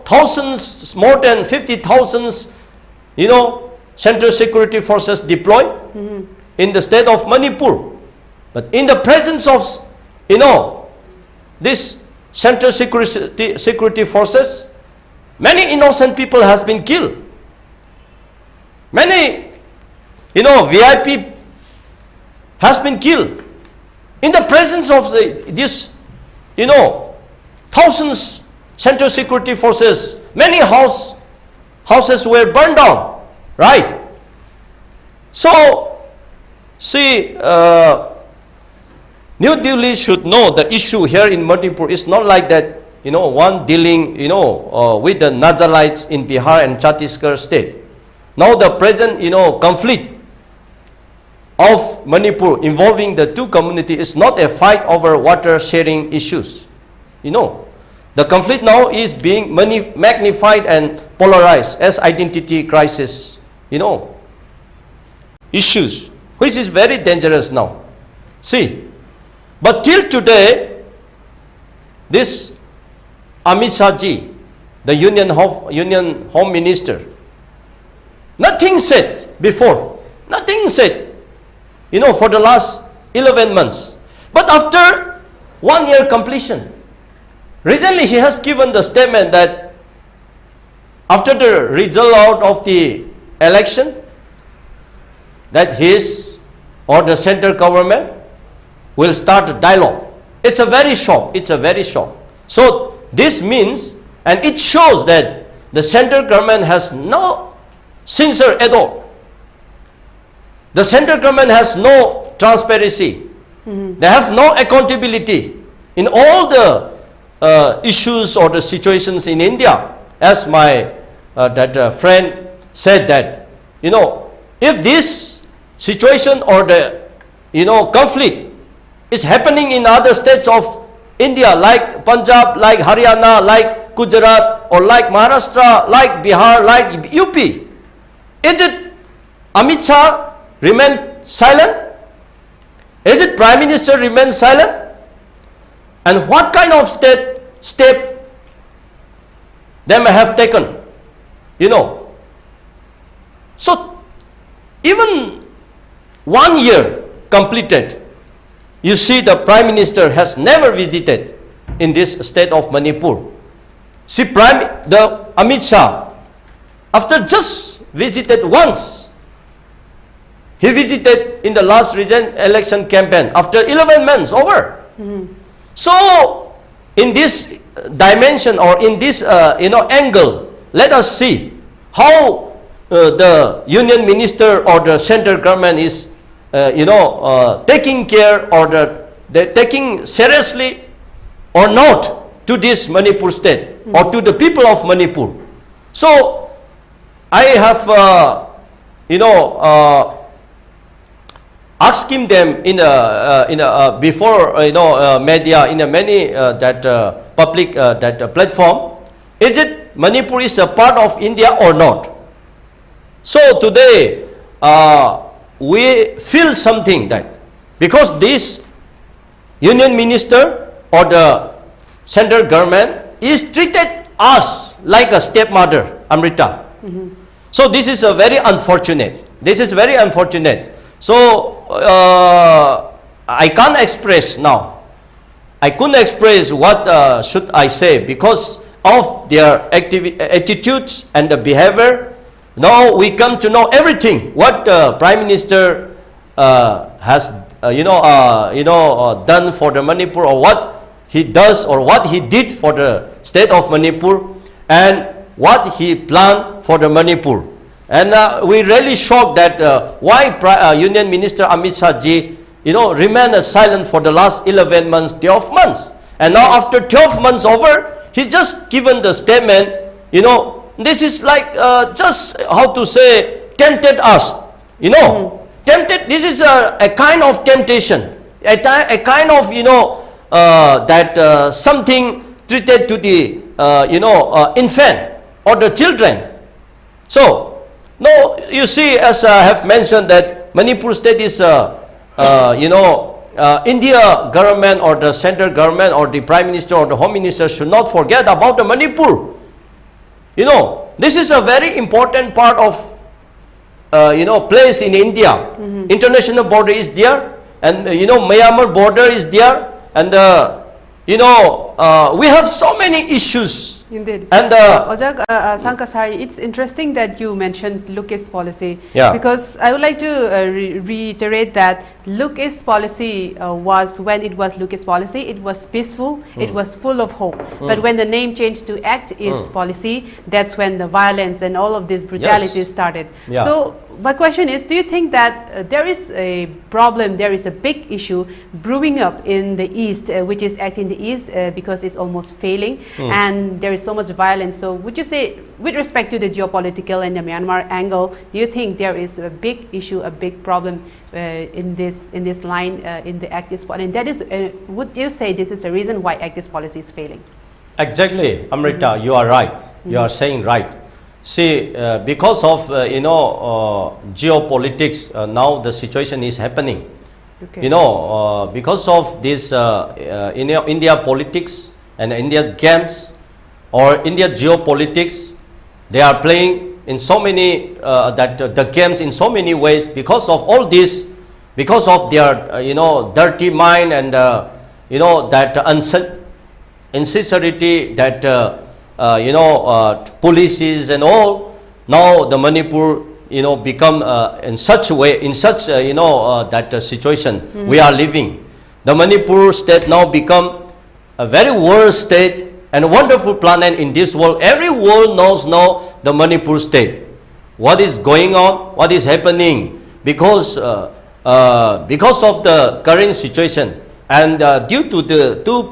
thousands, more than 50,000 Central Security Forces deployed in the state of Manipur. But in the presence of, this Central Security Forces, many innocent people has been killed. Many, VIP has been killed. In the presence of this, thousands Central Security Forces, many houses were burned down, right? So, see, New Delhi should know the issue here in Manipur is not like that, one dealing, with the Nazalites in Bihar and Chhattisgarh state. Now the present, conflict of Manipur involving the two communities is not a fight over water sharing issues. The conflict now is being magnified and polarized as identity crisis, issues, which is very dangerous now. See, but till today, this Amit Shah ji, the Union Home Minister, nothing said before, nothing said, for the last 11 months. But after 1 year completion, recently he has given the statement that after the result out of the election, that his or the central government will start a dialogue. It's a very shock. It's a very shock. So this means, and it shows that the central government has no sincere at all. The central government has no transparency. They have no accountability in all the issues or the situations in India. As my friend said that, if this situation or the conflict is happening in other states of India, like Punjab, like Haryana, like Gujarat, or like Maharashtra, like Bihar, like UP, is it Amit Shah remain silent? Is it Prime Minister remain silent? And what kind of step they may have taken? So even 1 year completed, you see the Prime Minister has never visited in this state of Manipur. See, the Amit Shah, after just visited once, he visited in the last recent election campaign after 11 months over. So, in this dimension or in this angle, let us see how the Union Minister or the central government is taking care or they're taking seriously or not to this Manipur state or to the people of Manipur. So I have asking them before media in many public platform, is it Manipur is a part of India or not? So today we feel something that because this Union Minister or the central government is treated us like a stepmother, Amrita. So this is a very unfortunate. This is very unfortunate. So I can't express now. I couldn't express what should I say because of their attitudes and the behavior. Now we come to know everything what the Prime Minister has done for the Manipur, or what he does or what he did for the state of Manipur, and what he planned for the Manipur. And we really shocked that why Union Minister Amit Shah ji remained silent for the last 11 months, 12 months. And now after 12 months over, he just given the statement, this is like just how to say tempted us, tempted. This is a kind of temptation, a kind of something treated to the infant or the children. So no, you see, as I have mentioned that Manipur state is India government or the central government or the Prime Minister or the Home Minister should not forget about the Manipur. This is a very important part of place in India. International border is there, and Myanmar border is there, and we have so many issues. Indeed. And Ashang Kasar, it's interesting that you mentioned Look East policy, because I would like to reiterate that Look East policy was, when it was Look East policy, it was peaceful, it was full of hope. But when the name changed to Act East policy, that's when the violence and all of this brutality started. So my question is, do you think that there is a problem, there is a big issue brewing up in the East, which is Act in the East, because it's almost failing, and there is so much violence? So would you say, with respect to the geopolitical and the Myanmar angle, do you think there is a big issue, a big problem in this line in the Act East policy? And that is, would you say this is the reason why Act East policy is failing? Exactly, Amrita, you are right. You are saying right. See, because of geopolitics, now the situation is happening. Because of this India politics and India's games, or India geopolitics, they are playing in so many the games in so many ways. Because of all this, because of their dirty mind and that insincerity that policies and all, now the Manipur become in such a way, in such that situation we are living. The Manipur state now become a very worst state and a wonderful planet in this world. Every world knows now the Manipur state, what is going on, what is happening, because of the current situation, and due to the two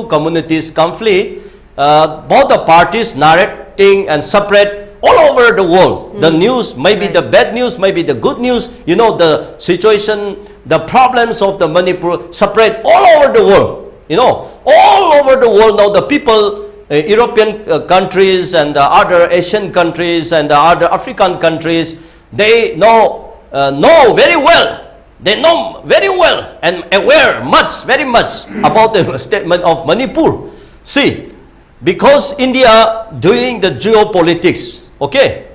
communities conflict. Both the parties narrating and separate all over the world. The news, maybe the bad news, maybe the good news, the situation, the problems of the Manipur separate all over the world. All over the world now the people, European countries and other Asian countries and other African countries, they know very well. They know very well and aware very much about the statement of Manipur. See, because India doing the geopolitics, okay?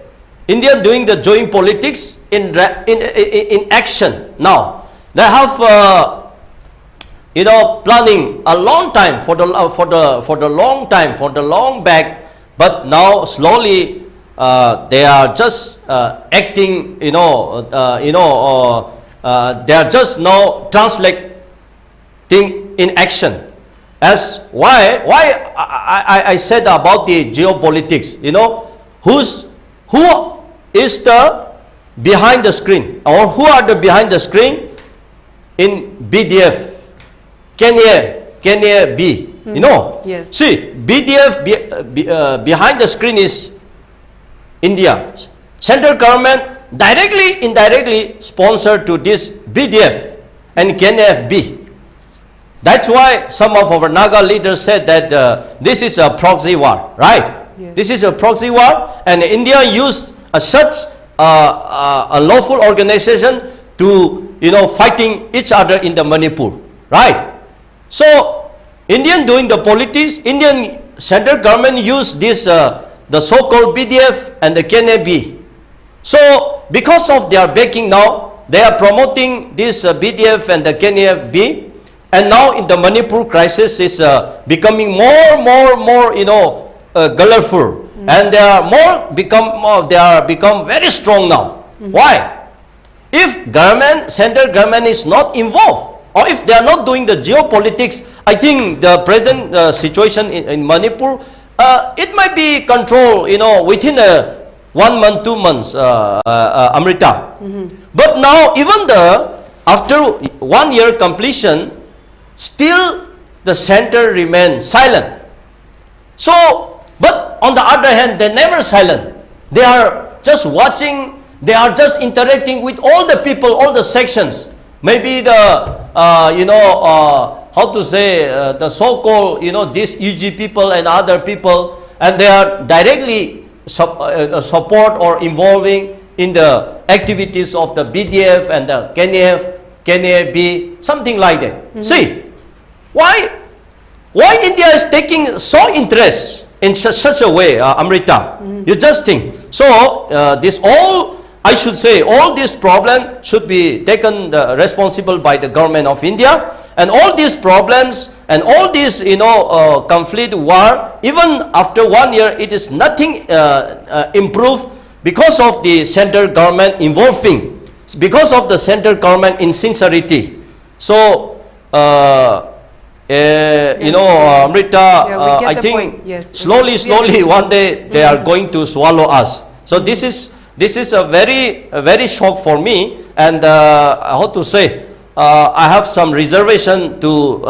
India doing the geopolitics in action now. They have planning a long time for the long back, but now slowly they are just acting. They are just now translating in action. As why I said about the geopolitics, who is the behind the screen, or who are the behind the screen in BDF, Kenya B, Yes. See, BDF behind the screen is India. Central government directly, indirectly sponsored to this BDF and KNFB. That's why some of our Naga leaders said that this is a proxy war, right? Yes. This is a proxy war, and India used such a lawful organization to fighting each other in the Manipur, right? So Indian doing the politics, Indian central government used this the so-called BDF and the KNB. So because of their backing now, they are promoting this BDF and the KNB. And now in the Manipur crisis is becoming more colorful, and they are become very strong now. Why? If central government is not involved, or if they are not doing the geopolitics, I think the present situation in Manipur, it might be controlled, within 1 month, 2 months, Amrita. But now, even after 1 year completion, still the center remains silent. So, but on the other hand, they never silent. They are just watching, they are just interacting with all the people, all the sections. Maybe the, how to say, the so-called, these UG people and other people, and they are directly support or involving in the activities of the BDF and the KNAB, something like that. See, why India is taking so interest in such a way, Amrita? You just think. So this all I should say all these problems should be taken responsible by the government of India, and all these problems and all this conflict, war, even after 1 year, it is nothing improved because of the central government involving, because of the central government insincerity. So Amrita, I think slowly one day they are going to swallow us. So this is a very shock for me, and how to say, I have some reservation to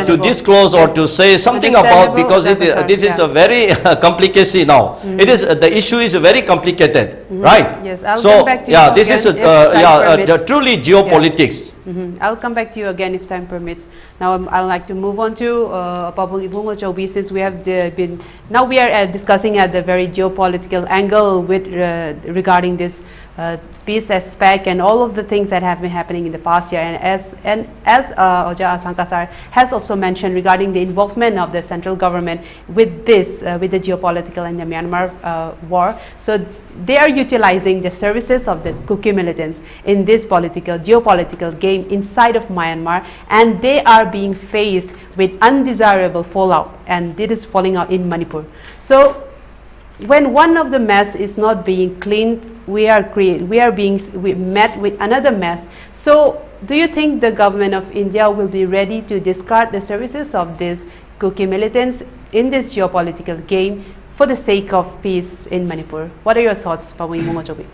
to disclose or to say something about, because this is a very complicated now. It is the issue is very complicated, right? Yes, I'll so come back to you this is truly geopolitics. I'll come back to you again if time permits. Now I'd like to move on to Ibungochoubi, since we have now we are discussing at the very geopolitical angle with regarding this peace aspect and all of the things that have been happening in the past year, and as Ashang Kasar has also mentioned regarding the involvement of the central government with this with the geopolitical and the Myanmar war. So they are utilizing the services of the Kuki militants in this geopolitical game inside of Myanmar, and they are being faced with undesirable fallout, and it is falling out in Manipur. So when one of the mess is not being cleaned, we are met with another mess. So do you think the government of India will be ready to discard the services of these Kuki militants in this geopolitical game for the sake of peace in Manipur? What are your thoughts, Ibungochoubi?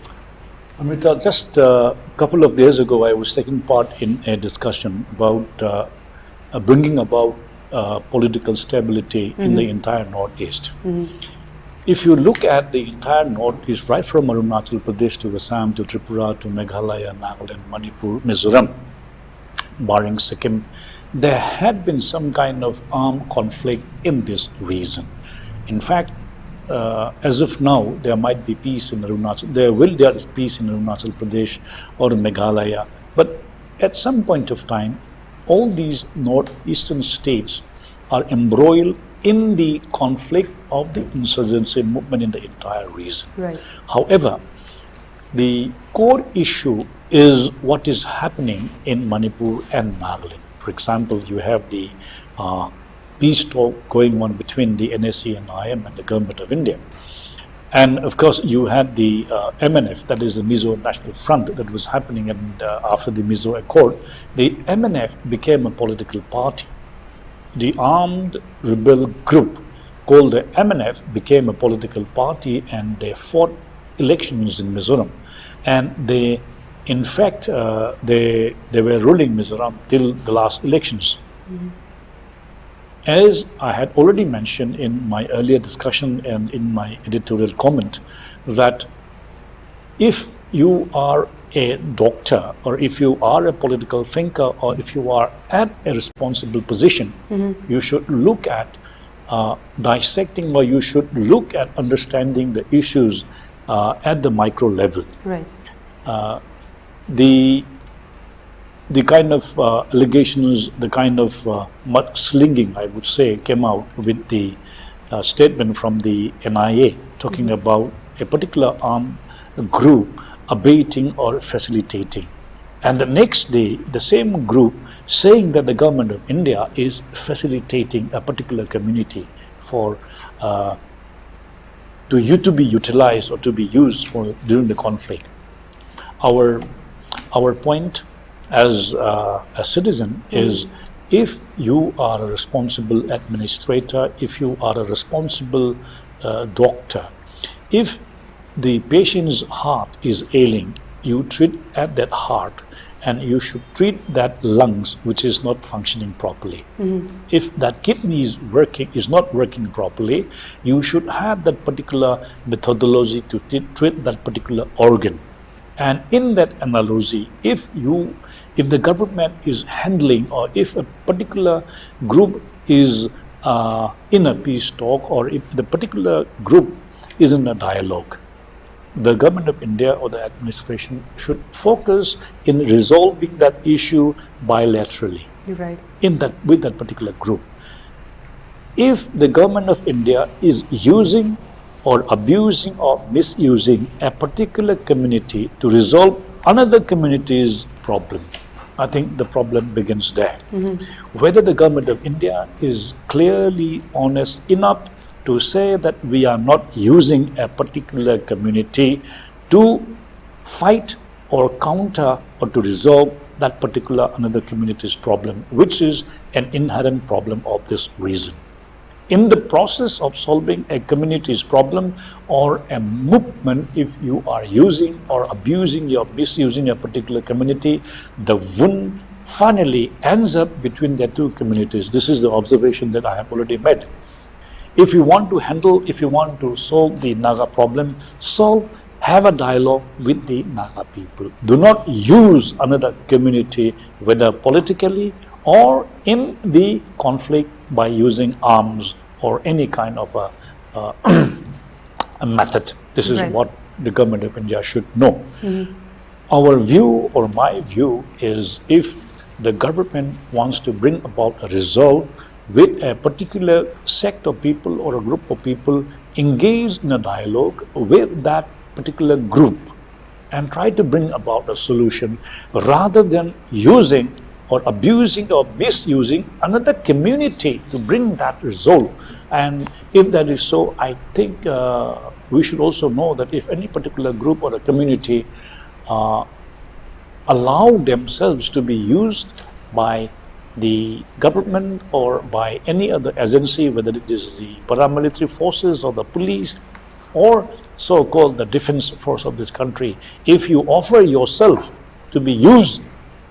Amrita, just a couple of days ago, I was taking part in a discussion about bringing about political stability in the entire Northeast. If you look at the entire Northeast, right from Arunachal Pradesh to Assam to Tripura to Meghalaya, Nagaland, Manipur, Mizoram, barring Sikkim, there had been some kind of armed conflict in this region. In fact, as of now, there might be peace in Arunachal. There is peace in Arunachal Pradesh or Meghalaya. But at some point of time, all these northeastern states are embroiled in the conflict of the insurgency movement in the entire region. Right. However, the core issue is what is happening in Manipur and Nagaland. For example, you have the peace talk going on between the NSC and IM and the government of India. And of course, you had the MNF, that is the Mizo National Front, that was happening, and after the Mizo Accord, the MNF became a political party. The armed rebel group called the MNF became a political party, and they fought elections in Mizoram. And they, in fact, they were ruling Mizoram till the last elections. As I had already mentioned in my earlier discussion and in my editorial comment, that if you are a doctor, or if you are a political thinker, or if you are at a responsible position, you should look at dissecting, or you should look at understanding the issues at the micro level. Right. The kind of allegations, the kind of mudslinging, I would say, came out with the statement from the NIA talking about a particular armed group abating or facilitating. And the next day, the same group saying that the government of India is facilitating a particular community for to be utilized or to be used for during the conflict. Our point as a citizen is, if you are a responsible administrator, if you are a responsible doctor, if the patient's heart is ailing, you treat at that heart, and you should treat that lungs which is not functioning properly. If that kidney is not working properly, you should have that particular methodology to treat that particular organ. And in that analogy, if the government is handling, or if a particular group is in a peace talk, or if the particular group is in a dialogue, the government of India or the administration should focus in resolving that issue bilaterally. Right. With that particular group. If the government of India is using or abusing or misusing a particular community to resolve another community's problem. I think the problem begins there. Whether the government of India is clearly honest enough to say that we are not using a particular community to fight or counter or to resolve that particular another community's problem, which is an inherent problem of this reason. In the process of solving a community's problem or a movement, if you are using or abusing or misusing a particular community, the wound finally ends up between the two communities. This is the observation that I have already made. If you want to solve the Naga problem, have a dialogue with the Naga people. Do not use another community, whether politically or in the conflict, by using arms or any kind of a method. This is what the government of India should know. Our view, or my view, is if the government wants to bring about a result with a particular sect of people or a group of people, engage in a dialogue with that particular group and try to bring about a solution, rather than using or abusing or misusing another community to bring that result. And if that is so, I think we should also know that if any particular group or a community allow themselves to be used by the government or by any other agency, whether it is the paramilitary forces or the police or so-called the defense force of this country, if you offer yourself to be used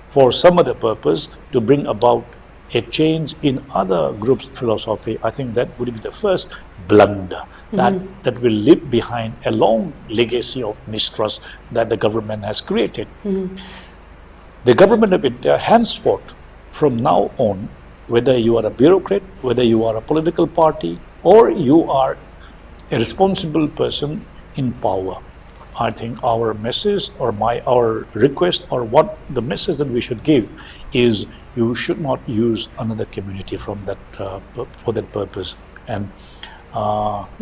for some other purpose to bring about a change in other groups' philosophy, I think that would be the first blunder that will leave behind a long legacy of mistrust that the government has created. The government of India, henceforth, from now on, whether you are a bureaucrat, whether you are a political party, or you are a responsible person in power, I think our message or our request, or what the message that we should give, is you should not use another community from that for that purpose. And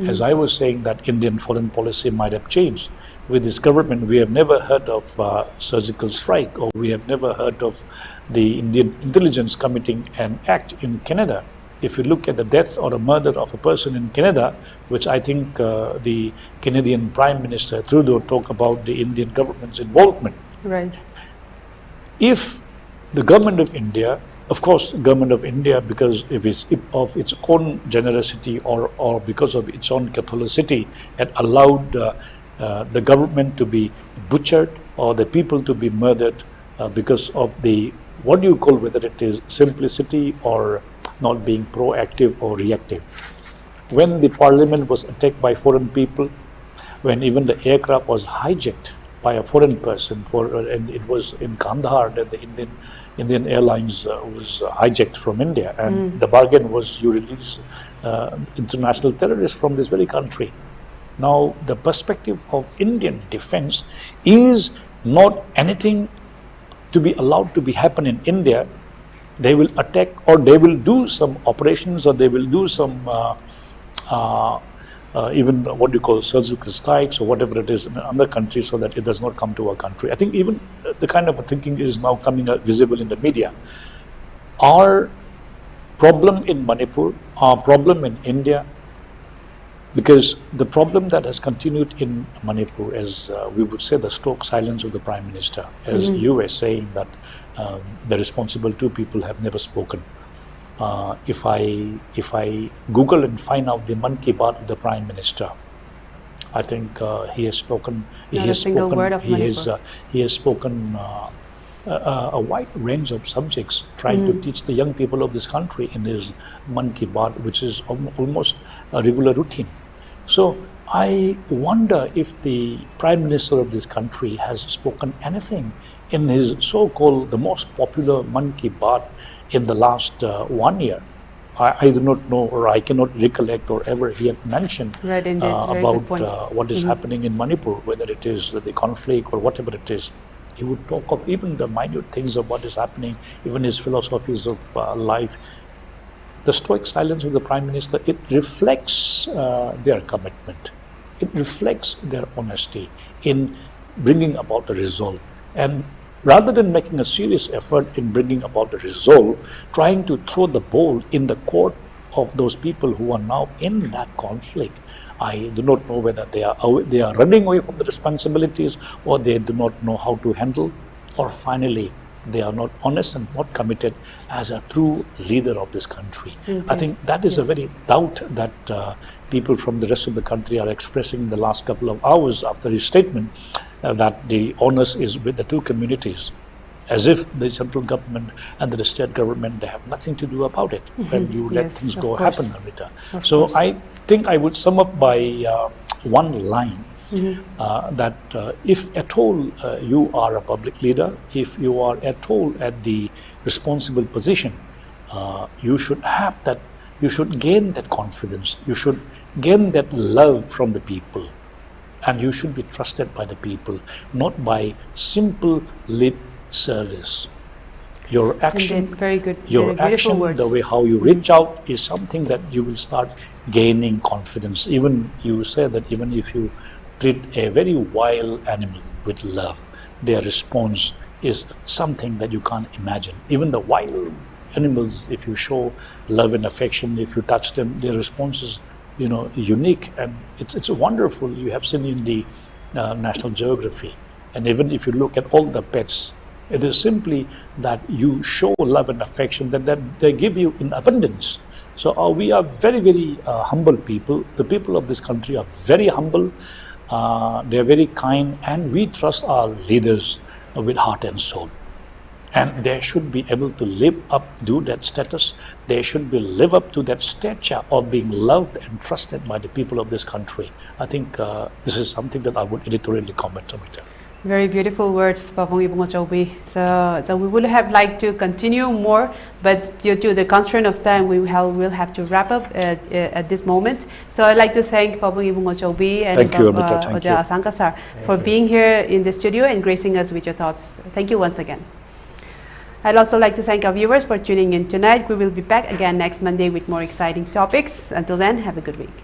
as I was saying, that Indian foreign policy might have changed with this government. We have never heard of surgical strike, or we have never heard of the Indian intelligence committing an act in Canada. If you look at the death or the murder of a person in Canada, which I think the Canadian Prime Minister Trudeau talked about the Indian government's involvement. Right. If the government of India, of course, the government of India, because of its own generosity or because of its own Catholicity, had allowed the government to be butchered or the people to be murdered because of the, what do you call, whether it is simplicity or not being proactive or reactive. When the parliament was attacked by foreign people, when even the aircraft was hijacked by a foreign person, and it was in Kandahar that the Indian Airlines was hijacked from India, and the bargain was you release international terrorists from this very country. Now, the perspective of Indian defense is not anything to be allowed to be happen in India. They will attack, or they will do some operations, or they will do some even what you call surgical strikes or whatever it is in other countries, so that it does not come to our country. I think even the kind of thinking is now coming visible in the media. Our problem in Manipur, our problem in India, because the problem that has continued in Manipur, as we would say, the stoic silence of the Prime Minister, as you were saying that the responsible two people have never spoken. If I Google and find out the Man Ki Baat of the Prime Minister, I think he has spoken. Not a single word of Manipur. He has spoken a wide range of subjects, trying to teach the young people of this country in his Man Ki Baat, which is almost a regular routine. So I wonder if the Prime Minister of this country has spoken anything in his so-called the most popular Man Ki Baat in the last 1 year. I do not know, or I cannot recollect, or ever he had mentioned about what is happening in Manipur, whether it is the conflict or whatever it is. He would talk of even the minute things of what is happening, even his philosophies of life. The stoic silence of the Prime Minister, it reflects their commitment. it reflects their honesty in bringing about the result. And rather than making a serious effort in bringing about the result, trying to throw the ball in the court of those people who are now in that conflict, I do not know whether they are running away from the responsibilities, or they do not know how to handle, or finally they are not honest and not committed as a true leader of this country. I think that is a very doubt that people from the rest of the country are expressing in the last couple of hours after his statement, that the onus is with the two communities, as if the central government and the state government, they have nothing to do about it when you let things go happen, Amrita. So I think I would sum up by one line, that if at all you are a public leader, if you are at all at the responsible position, you should have that, you should gain that confidence, you should gain that love from the people, and you should be trusted by the people, not by simple lip service. Your action, very good, your very action, words. the way how you reach out is something that you will start gaining confidence. Even you say that even if you treat a very wild animal with love, their response is something that you can't imagine. Even the wild animals, if you show love and affection, if you touch them, their response is, you know, unique, and it's wonderful. You have seen in the National Geography, and even if you look at all the pets, it is simply that you show love and affection that they give you in abundance. So we are very, very humble people. The people of this country are very humble. They are very kind, and we trust our leaders with heart and soul. And they should be able to live up to that status. They should be live up to that stature of being loved and trusted by the people of this country. I think this is something that I would editorially comment on it. Very beautiful words, Papong Ibungochoubi. So we would have liked to continue more, but due to the constraint of time, we will have to wrap up at this moment. So I'd like to thank Papong Ibungochoubi and Ashang Kasar for being here in the studio and gracing us with your thoughts. Thank you once again. I'd also like to thank our viewers for tuning in tonight. We will be back again next Monday with more exciting topics. Until then, have a good week.